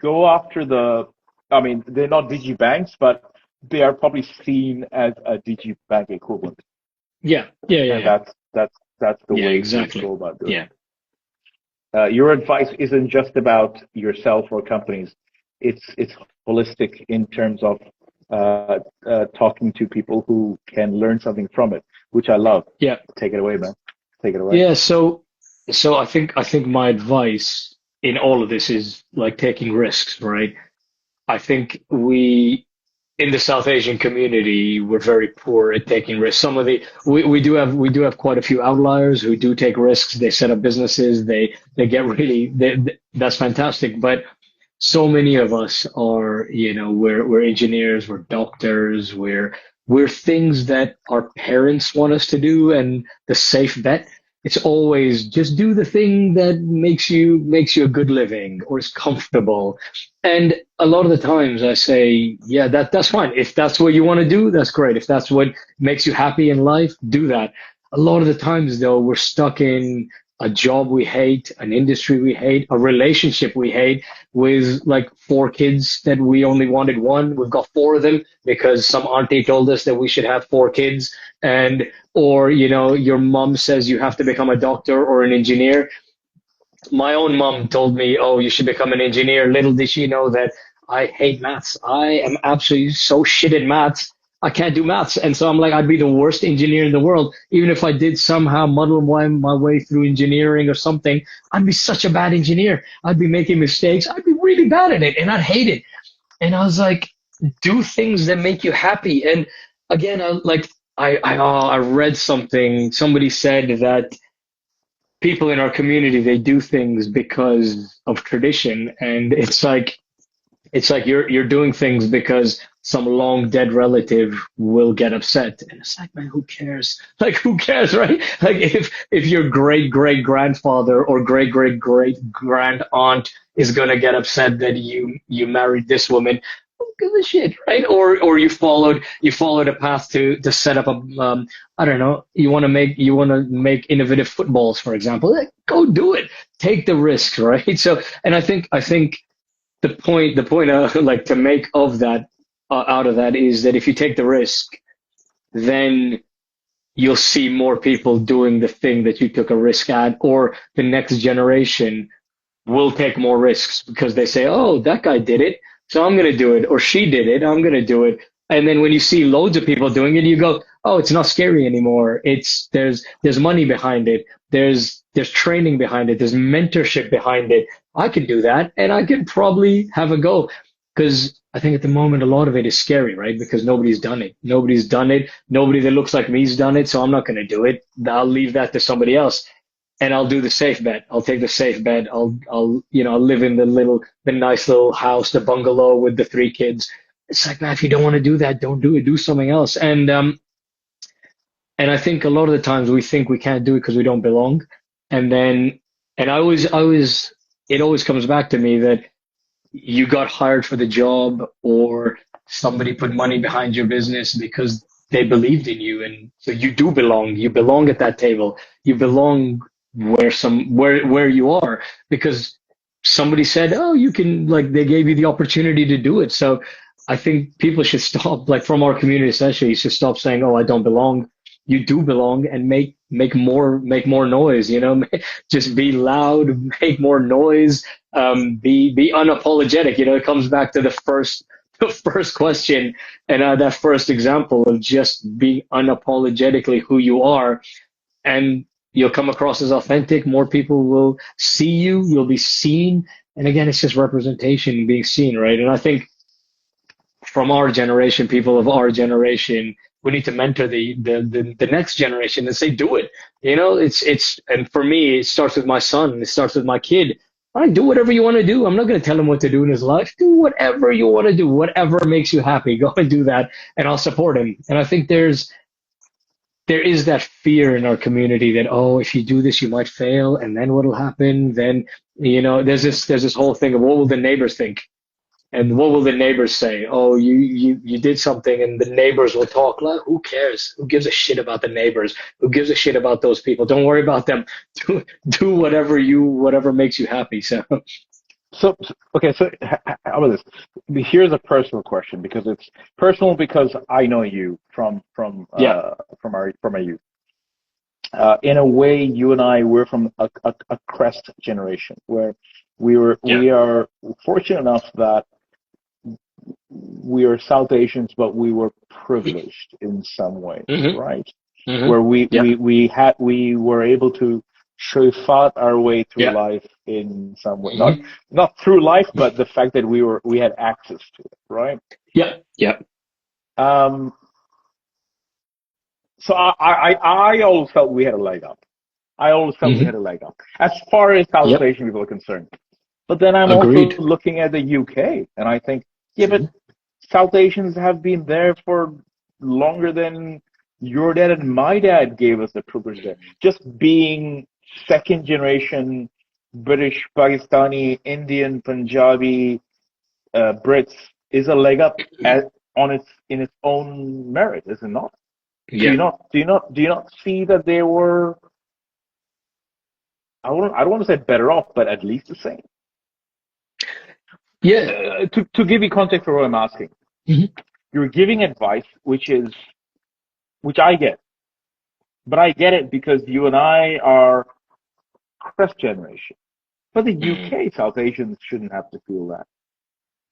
Go after I mean, they're not digibanks, but they are probably seen as a digibank equivalent. Yeah. Yeah. Yeah. And Yeah. that's the Yeah. way to Exactly. go about doing Yeah. it. Your advice isn't just about yourself or companies. It's holistic in terms of talking to people who can learn something from it, which I love. Yeah. Take it away, man. Take it away. Yeah. So I think my advice in all of this is like taking risks, right? I think in the South Asian community, we're very poor at taking risks. We do have quite a few outliers who do take risks. They set up businesses. They get really that's fantastic. But so many of us are, we're engineers, we're doctors, we're things that our parents want us to do, and the safe bet. It's always just do the thing that makes you a good living or is comfortable. And a lot of the times I say, yeah, that's fine. If that's what you want to do, that's great. If that's what makes you happy in life, do that. A lot of the times, though, we're stuck in a job we hate, an industry we hate, a relationship we hate, with like four kids that we only wanted one. We've got four of them because some auntie told us that we should have four kids. And, or, your mom says you have to become a doctor or an engineer. My own mom told me, "Oh, you should become an engineer." Little did she know that I hate maths. I am absolutely so shit at maths. I can't do maths. And so I'm like, I'd be the worst engineer in the world. Even if I did somehow muddle my way through engineering or something, I'd be such a bad engineer. I'd be making mistakes. I'd be really bad at it and I'd hate it. And I was like, do things that make you happy. And again, I read something. Somebody said that people in our community, they do things because of tradition, and it's like you're doing things because some long dead relative will get upset. And it's like, man, who cares? Like, who cares, right? Like, if your great great grandfather or great great great grand aunt is gonna get upset that you married this woman, who gives a shit, right? Or you followed a path to set up a I don't know, you want to make innovative footballs, for example. Like, go do it. Take the risk, right? So, and I think the point like to make of that out of that is that if you take the risk, then you'll see more people doing the thing that you took a risk at, or the next generation will take more risks because they say, "Oh, that guy did it, so I'm going to do it," or "She did it, I'm going to do it." And then when you see loads of people doing it, you go, "Oh, it's not scary anymore. There's money behind it. There's training behind it. There's mentorship behind it. I can do that, and I can probably have a go." because I think at the moment a lot of it is scary, right? Because nobody's done it. Nobody's done it. Nobody that looks like me's done it. So I'm not going to do it. I'll leave that to somebody else, and I'll do the safe bet. I'll take the safe bet. I'll live in the nice little house, the bungalow with the three kids. It's like, man, if you don't want to do that, don't do it. Do something else. And I think a lot of the times we think we can't do it because we don't belong. And then, and it always comes back to me that you got hired for the job or somebody put money behind your business because they believed in you. And so you do belong. You belong at that table. You belong where you are because somebody said, oh, you can, like, they gave you the opportunity to do it. So I think people should stop, like, from our community, especially, you should stop saying, oh, I don't belong. You do belong, and make more noise, just be loud, make more noise, be unapologetic. It comes back to the first question and that first example of just being unapologetically who you are, and you'll come across as authentic. More people will see you, you'll be seen. And again, it's just representation being seen, right? And I think from our generation, people of our generation, we need to mentor the next generation and say, do it. And for me, it starts with my son. It starts with my kid. All right, do whatever you want to do. I'm not going to tell him what to do in his life. Do whatever you want to do, whatever makes you happy. Go and do that, and I'll support him. And I think there is that fear in our community that, oh, if you do this, you might fail, and then what'll happen? Then, there's this whole thing of what will the neighbors think? And what will the neighbors say? Oh, you did something, and the neighbors will talk. Like, who cares? Who gives a shit about the neighbors? Who gives a shit about those people? Don't worry about them. Do whatever makes you happy. Okay. So how about this? Here's a personal question, because it's personal because I know you from our youth. In a way, you and I were from a crest generation where we are fortunate enough that we are South Asians, but we were privileged in some way, right? Mm-hmm. Where we were able to fought our way through life in some way, not through life, but the fact that we had access to it, right? Yeah. So I always felt we had a leg up. I always felt we had a leg up as far as South Asian people are concerned. But then I'm Agreed. also looking at the UK, and I think, but South Asians have been there for longer than your dad and my dad gave us the privilege there. Just being second generation British, Pakistani, Indian, Punjabi, Brits is a leg up in its own merit, is it not? Yeah. Do you not see that they were, I don't want to say better off, but at least the same? Yeah. To give you context for what I'm asking, you're giving advice, which I get, but I get it because you and I are crest generation. But the UK South Asians shouldn't have to feel that.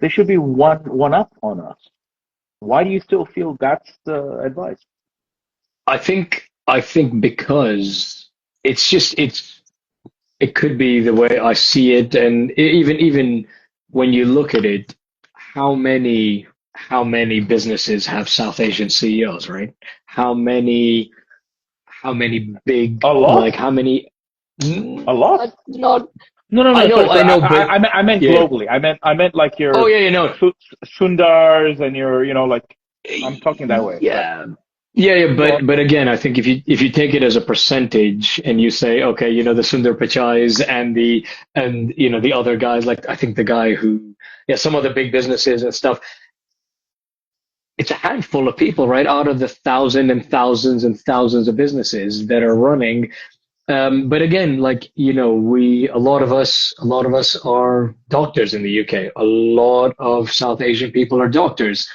They should be one up on us. Why do you still feel that's the advice? I think because it could be the way I see it, and even when you look at it, how many businesses have South Asian CEOs, right? How many big, a lot? like how many? A lot? Not. No. I know. Sorry. But I meant globally. I meant like your. Oh yeah. Sundars and your, like, I'm talking that way. Yeah. Yeah, but again, I think if you take it as a percentage and you say, okay, the Sundar Pichais and the other guys, like I think the guy who, some of the big businesses and stuff, it's a handful of people, right, out of the thousands and thousands and thousands of businesses that are running. But again, like, a lot of us are doctors in the UK. A lot of South Asian people are doctors.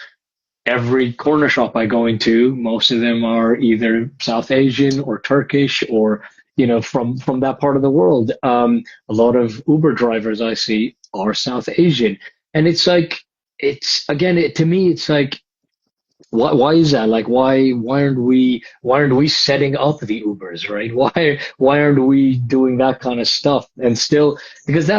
Every corner shop I go into, most of them are either South Asian or Turkish or, from that part of the world. A lot of Uber drivers I see are South Asian. And it's like, to me, it's like, why is that? Like, why aren't we setting up the Ubers, right? Why aren't we doing that kind of stuff? And still, because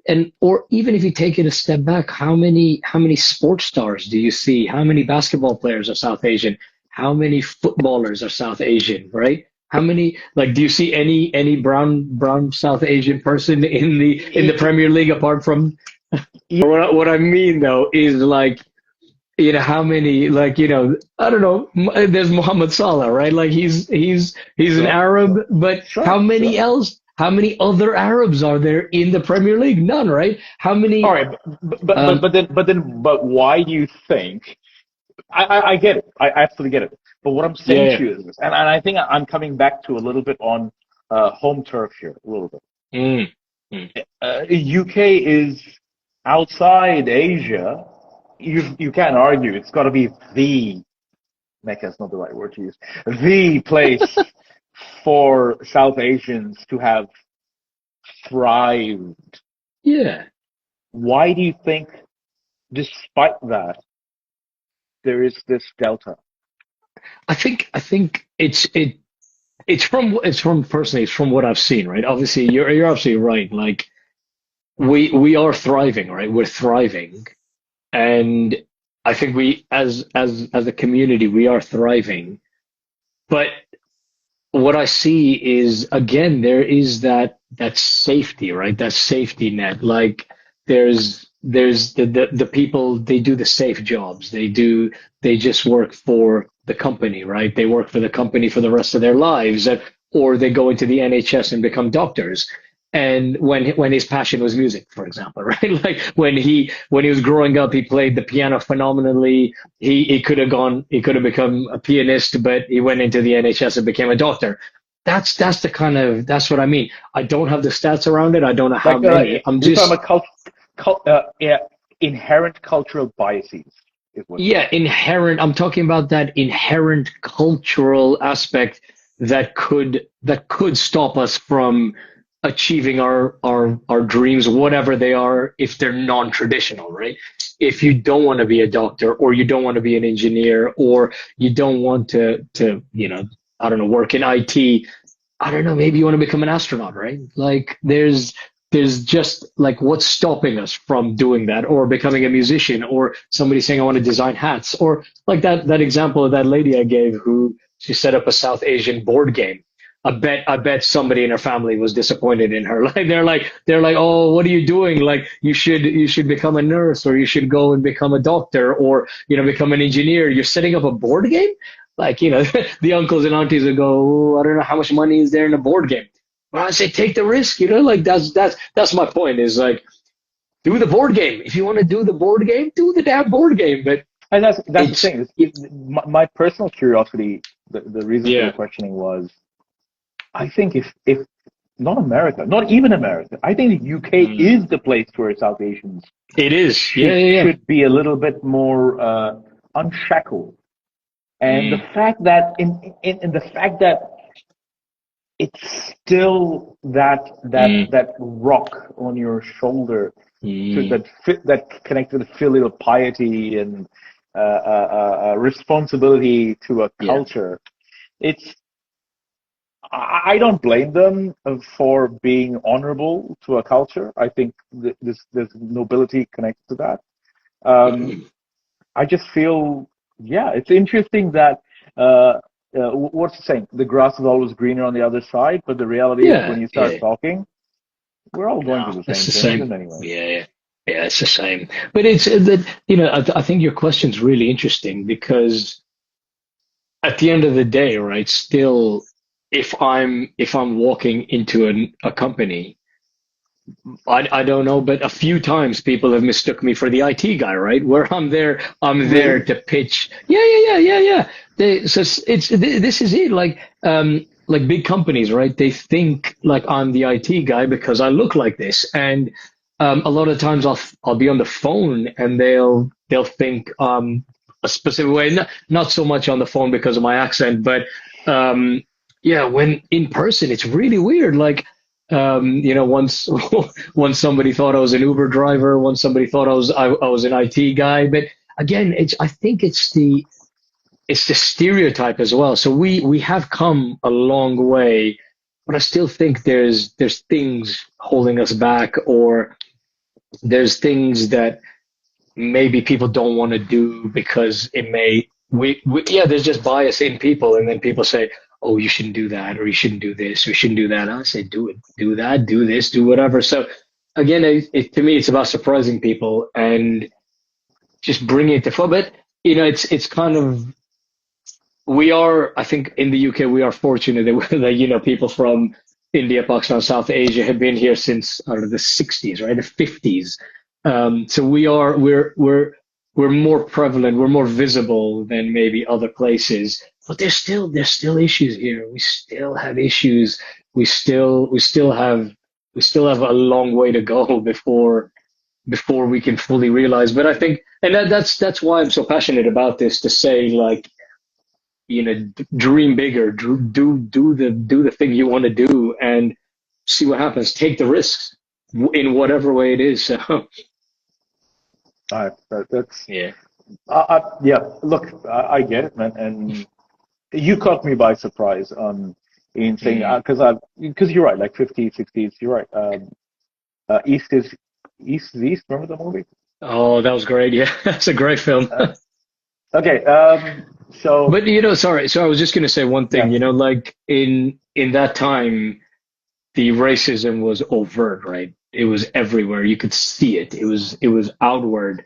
and or even if you take it a step back, how many sports stars do you see? How many basketball players are South Asian? How many footballers are South Asian, right? How many, like, do you see any brown South Asian person in the Premier League apart from? What I mean though is like, how many, like, I don't know, there's Muhammad Salah, right? Like he's an Sure, Arab, sure, but sure, sure. how many other Arabs are there in the Premier League? None, right? How All many, right, um, but why do you think? I get it. I absolutely get it. But what I'm yeah, saying yeah. to you is this, and I think I'm coming back to a little bit on home turf here, a little bit. Mm, mm. UK is outside Asia. You can't argue. It's got to be the Mecca is not the right word to use. The place for South Asians to have thrived. Yeah. Why do you think, despite that, there is this delta? I think it's from personally, it's from what I've seen, right? Obviously, you're absolutely right. Like we are thriving, right? We're thriving, and I think we as a community we are thriving. But what I see is, again, there is that safety, right? That safety net. Like there's the people, they do the safe jobs. They just work for the company, right? They work for the company for the rest of their lives, or they go into the NHS and become doctors. And when his passion was music, for example, right? Like when he was growing up, he played the piano phenomenally. He could have become a pianist, but he went into the NHS and became a doctor. That's what I mean. I don't have the stats around it. I don't know how Like many. I'm you're talking just, about yeah, inherent cultural biases is what you're yeah, saying. inherent. I'm talking about that inherent cultural aspect that could stop us from achieving our dreams, whatever they are, if they're non-traditional, right? If you don't want to be a doctor, or you don't want to be an engineer, or you don't want to I don't know, work in IT. I don't know, maybe you want to become an astronaut, right? Like there's just like, what's stopping us from doing that, or becoming a musician, or somebody saying I want to design hats, or like that example of that lady I gave, who she set up a South Asian board game. I bet somebody in her family was disappointed in her. Like they're like, oh, what are you doing? Like you should become a nurse, or you should go and become a doctor, or become an engineer. You're setting up a board game? Like, the uncles and aunties would go, oh, I don't know how much money is there in a board game. But I say, take the risk, like that's my point, is like, do the board game. If you want to do the board game, do the damn board game. But And that's the it's, thing. My personal curiosity, the reason for the yeah, questioning was, I think if not America, not even America, I think the UK mm, is the place where South Asians it is. Yeah, should yeah, should be a little bit more unshackled. yeah. And the fact that in the fact that it's still Mm, that rock on your shoulder to mm, that connected to filial piety and responsibility to a yeah. culture. It's I don't blame them for being honorable to a culture. I think there's nobility connected to that. Um, Mm, I just feel, yeah, it's interesting that what's the saying? The grass is always greener on the other side. But the reality is, when yeah, you start yeah. talking, we're all going No, through the it's same the things, same. and anyway. Yeah, yeah, yeah. It's the same. But it's that, I think your question's really interesting, because at the end of the day, right? Still, if I'm walking into a company, I don't know, but a few times people have mistook me for the IT guy, right? Where I'm there Really? to pitch. Yeah, yeah, yeah, yeah, yeah. So this is it. Like big companies, right? They think like I'm the IT guy because I look like this, and a lot of times I'll be on the phone, and they'll think a specific way. Not so much on the phone because of my accent, but um, yeah, when in person, it's really weird. Like once once somebody thought I was an Uber driver. Once somebody thought I was an IT guy. But again, I think it's the stereotype as well. So we have come a long way, but I still think there's things holding us back, or there's things that maybe people don't want to do because it may yeah, there's just bias in people, and then people say, oh, you shouldn't do that, or you shouldn't do this, or you shouldn't do that. I say, do it, do that, do this, do whatever. So again, to me, it's about surprising people and just bringing it to fun. But it's kind of, we are, I think in the UK, we are fortunate that people from India, Pakistan, South Asia have been here since, I don't know, the 60s, right? The 50s. So we're more prevalent, we're more visible than maybe other places, but there's still issues here. We still have issues. We still have a long way to go before we can fully realize. But I think, and that's why I'm so passionate about this, to say, like, dream bigger, do the thing you want to do, and see what happens. Take the risks in whatever way it is. So That's yeah. yeah. Look, I get it, man, and you caught me by surprise on in saying, Mm. because you're right, like 50s, 60s. You're right. East is East. Remember the movie? Oh, that was great. Yeah, that's a great film. Okay. So But sorry. So I was just gonna say one thing. yeah. Like in that time, the racism was overt, right? It was everywhere. You could see it. It was outward.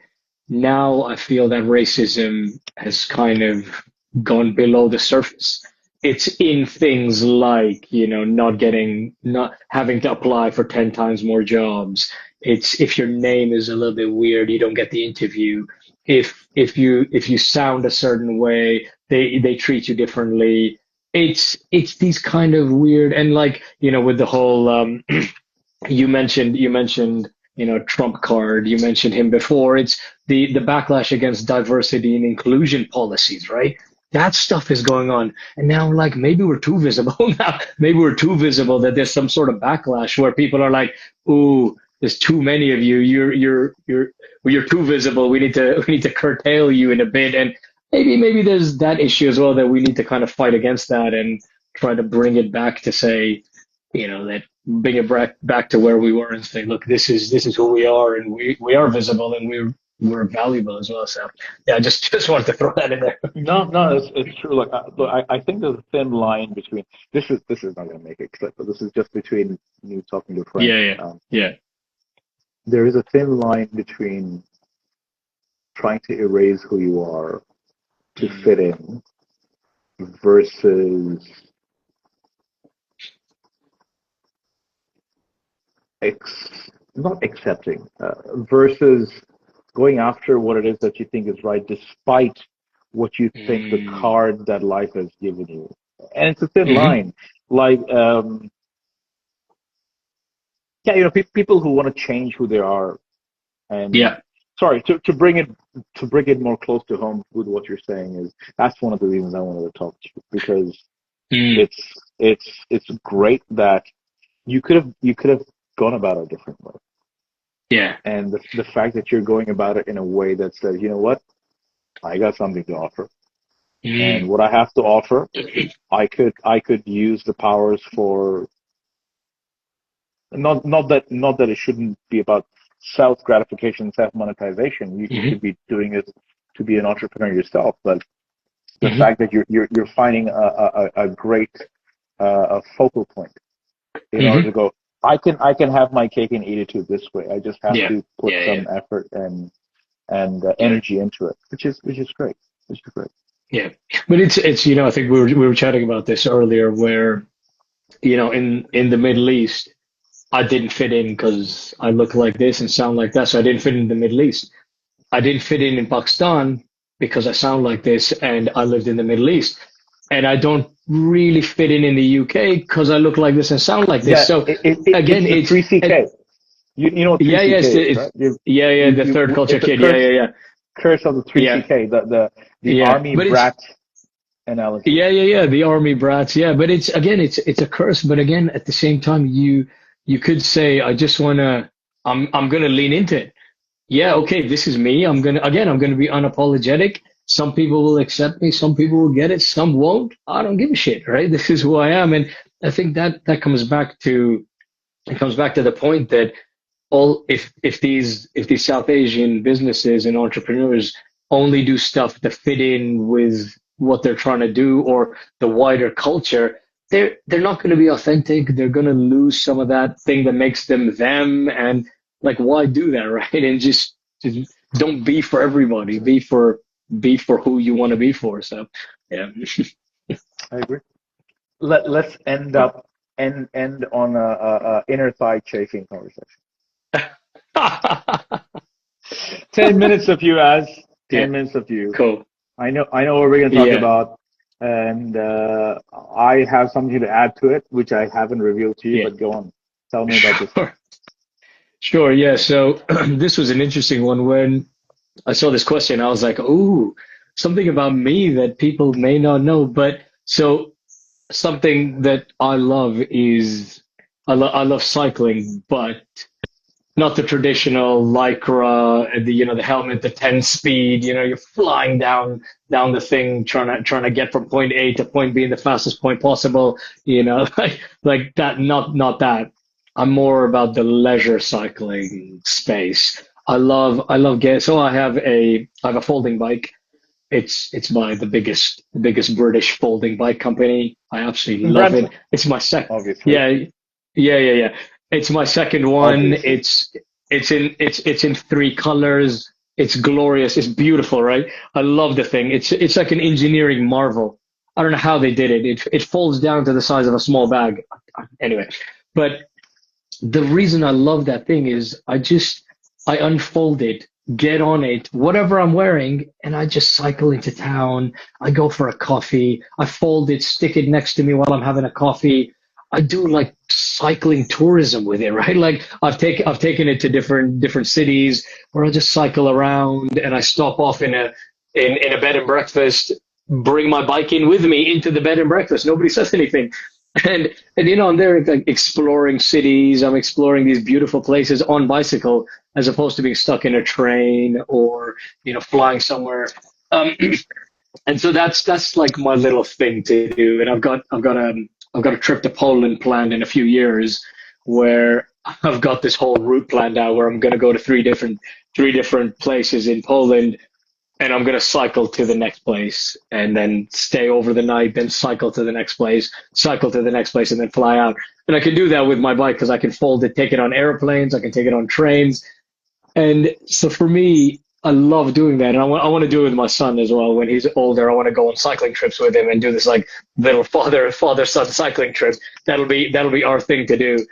Now I feel that racism has kind of gone below the surface. It's in things like, not having to apply for 10 times more jobs. It's if your name is a little bit weird, you don't get the interview. If you sound a certain way, they treat you differently. It's these kind of weird, and, like, with the whole you mentioned Trump card, you mentioned him before. It's the backlash against diversity and inclusion policies, right? That stuff is going on, and now, like, maybe we're too visible now. Maybe we're too visible, that there's some sort of backlash where people are like, "Ooh, there's too many of you. You're too visible. We need to curtail you in a bit." And maybe there's that issue as well, that we need to kind of fight against that and try to bring it back to say, that bring it back to where we were, and say, look, this is who we are, and we are visible, and we're valuable as well. So yeah, just wanted to throw that in there. No, no, it's true. Look, I think there's a thin line between this is not going to make it clip, but this is just between you talking to friends. Yeah, yeah, yeah. There is a thin line between trying to erase who you are to fit in versus not accepting, versus going after what it is that you think is right, despite what you think the Mm. card that life has given you. And it's a thin Hmm. line. Like, yeah, people who want to change who they are, and Yeah. sorry, to bring it more close to home with what you're saying, is that's one of the reasons I wanted to talk to you, because Mm. it's great that you could have gone about it a different way. Yeah. And the fact that you're going about it in a way that says, you know what, I got something to offer, and Mm. what I have to offer, I could use the powers for, not that it shouldn't be about self gratification, self monetization. You Hmm. should be doing it to be an entrepreneur yourself, but the Hmm. fact that you're finding a great focal point in order Hmm. to go, I can have my cake and eat it too this way. I just have Yeah. to put Yeah. Yeah. some effort and Yeah. energy into it, which is great. Which is great. Yeah. But it's I think we were chatting about this earlier, where in the Middle East, I didn't fit in because I look like this and sound like that, so I didn't fit in the Middle East. I didn't fit in Pakistan because I sound like this and I lived in the Middle East. And I don't really fit in the UK because I look like this and sound like this. Yeah, So it's again, the three CK. You know what three yeah, yeah, CK is, right? yeah, yeah, the third culture It's a kid. Yeah, curse yeah, curse of the three yeah, CK, the yeah, army but it's brat analogy. yeah, yeah, yeah, the army brats. Yeah, but it's a curse. But again, at the same time, you could say, I just wanna, I'm gonna lean into it. Yeah, okay, this is me. I'm gonna be unapologetic. Some people will accept me, some people will get it, some won't. I don't give a shit, right? This is who I am. And I think that comes back to the point that if these South Asian businesses and entrepreneurs only do stuff to fit in with what they're trying to do or the wider culture, they're not going to be authentic. They're going to lose some of that thing that makes them them. And like, why do that, right? And just don't be for everybody. Be for who you want to be for. So, yeah. I agree. Let's end on a inner thigh chafing conversation. 10 minutes of you, Az. 10 minutes of you. Cool. I know what we're going to talk Yeah. about, and I have something to add to it, which I haven't revealed to you. Yeah. But go on, tell me about this. Sure. Yeah. So this was an interesting one. When I saw this question, I was like, "Ooh, something about me that people may not know." But so something that I love is I love cycling, but not the traditional lycra, the helmet, the 10 speed. You're flying down the thing, trying to get from point A to point B in the fastest point possible. Like that. Not that. I'm more about the leisure cycling space. I love get. So I have a folding bike. It's by the biggest British folding bike company. I absolutely love it. Branson, It's my second. obviously. Yeah. It's my second one. Obviously. It's in three colors. It's glorious. It's beautiful, right? I love the thing. It's like an engineering marvel. I don't know how they did it. It folds down to the size of a small bag. Anyway, but the reason I love that thing is I unfold it, get on it, whatever I'm wearing, and I just cycle into town. I go for a coffee. I fold it, stick it next to me while I'm having a coffee. I do like cycling tourism with it, right? Like I've taken it to different cities where I just cycle around and I stop off in a bed and breakfast, bring my bike in with me into the bed and breakfast. Nobody says anything. And I'm there like exploring cities. I'm exploring these beautiful places on bicycle as opposed to being stuck in a train or flying somewhere. Um, and so that's like my little thing to do. And I've got a trip to Poland planned in a few years where I've got this whole route planned out where I'm going to go to three different places in Poland, and I'm going to cycle to the next place and then stay over the night, then cycle to the next place, cycle to the next place, and then fly out. And I can do that with my bike because I can fold it, take it on airplanes, I can take it on trains. And so for me, I love doing that. And I want to do it with my son as well. When he's older, I want to go on cycling trips with him and do this like little father-son cycling trips. That'll be our thing to do.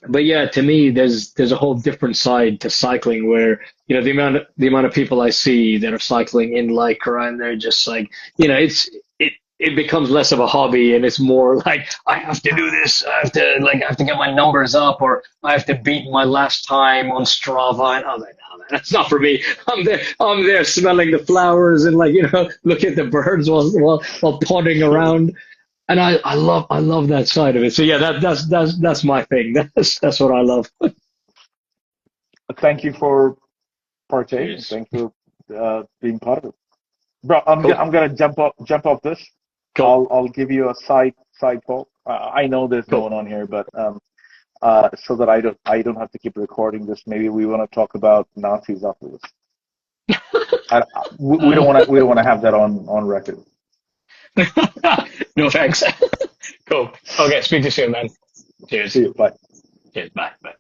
But yeah, to me, there's a whole different side to cycling where the amount of people I see that are cycling in Lycra and they're just like it becomes less of a hobby and it's more like I have to do this, I have to get my numbers up or I have to beat my last time on Strava, and I'm like, no, man, that's not for me. I'm there smelling the flowers and look at the birds while podding around. And I love that side of it. So yeah, that's my thing. That's what I love. Thank you for partaking. Cheers. Thank you for being part of it, bro. I'm Cool. gonna jump off this. Cool. I'll give you a side call. I know there's Cool. going on here, but so that I don't have to keep recording this. Maybe we want to talk about Nazis after this. We don't want to have that on record. No thanks. Cool. Okay, speak to you soon, man. Cheers. See you. Bye. Cheers. Bye. Bye.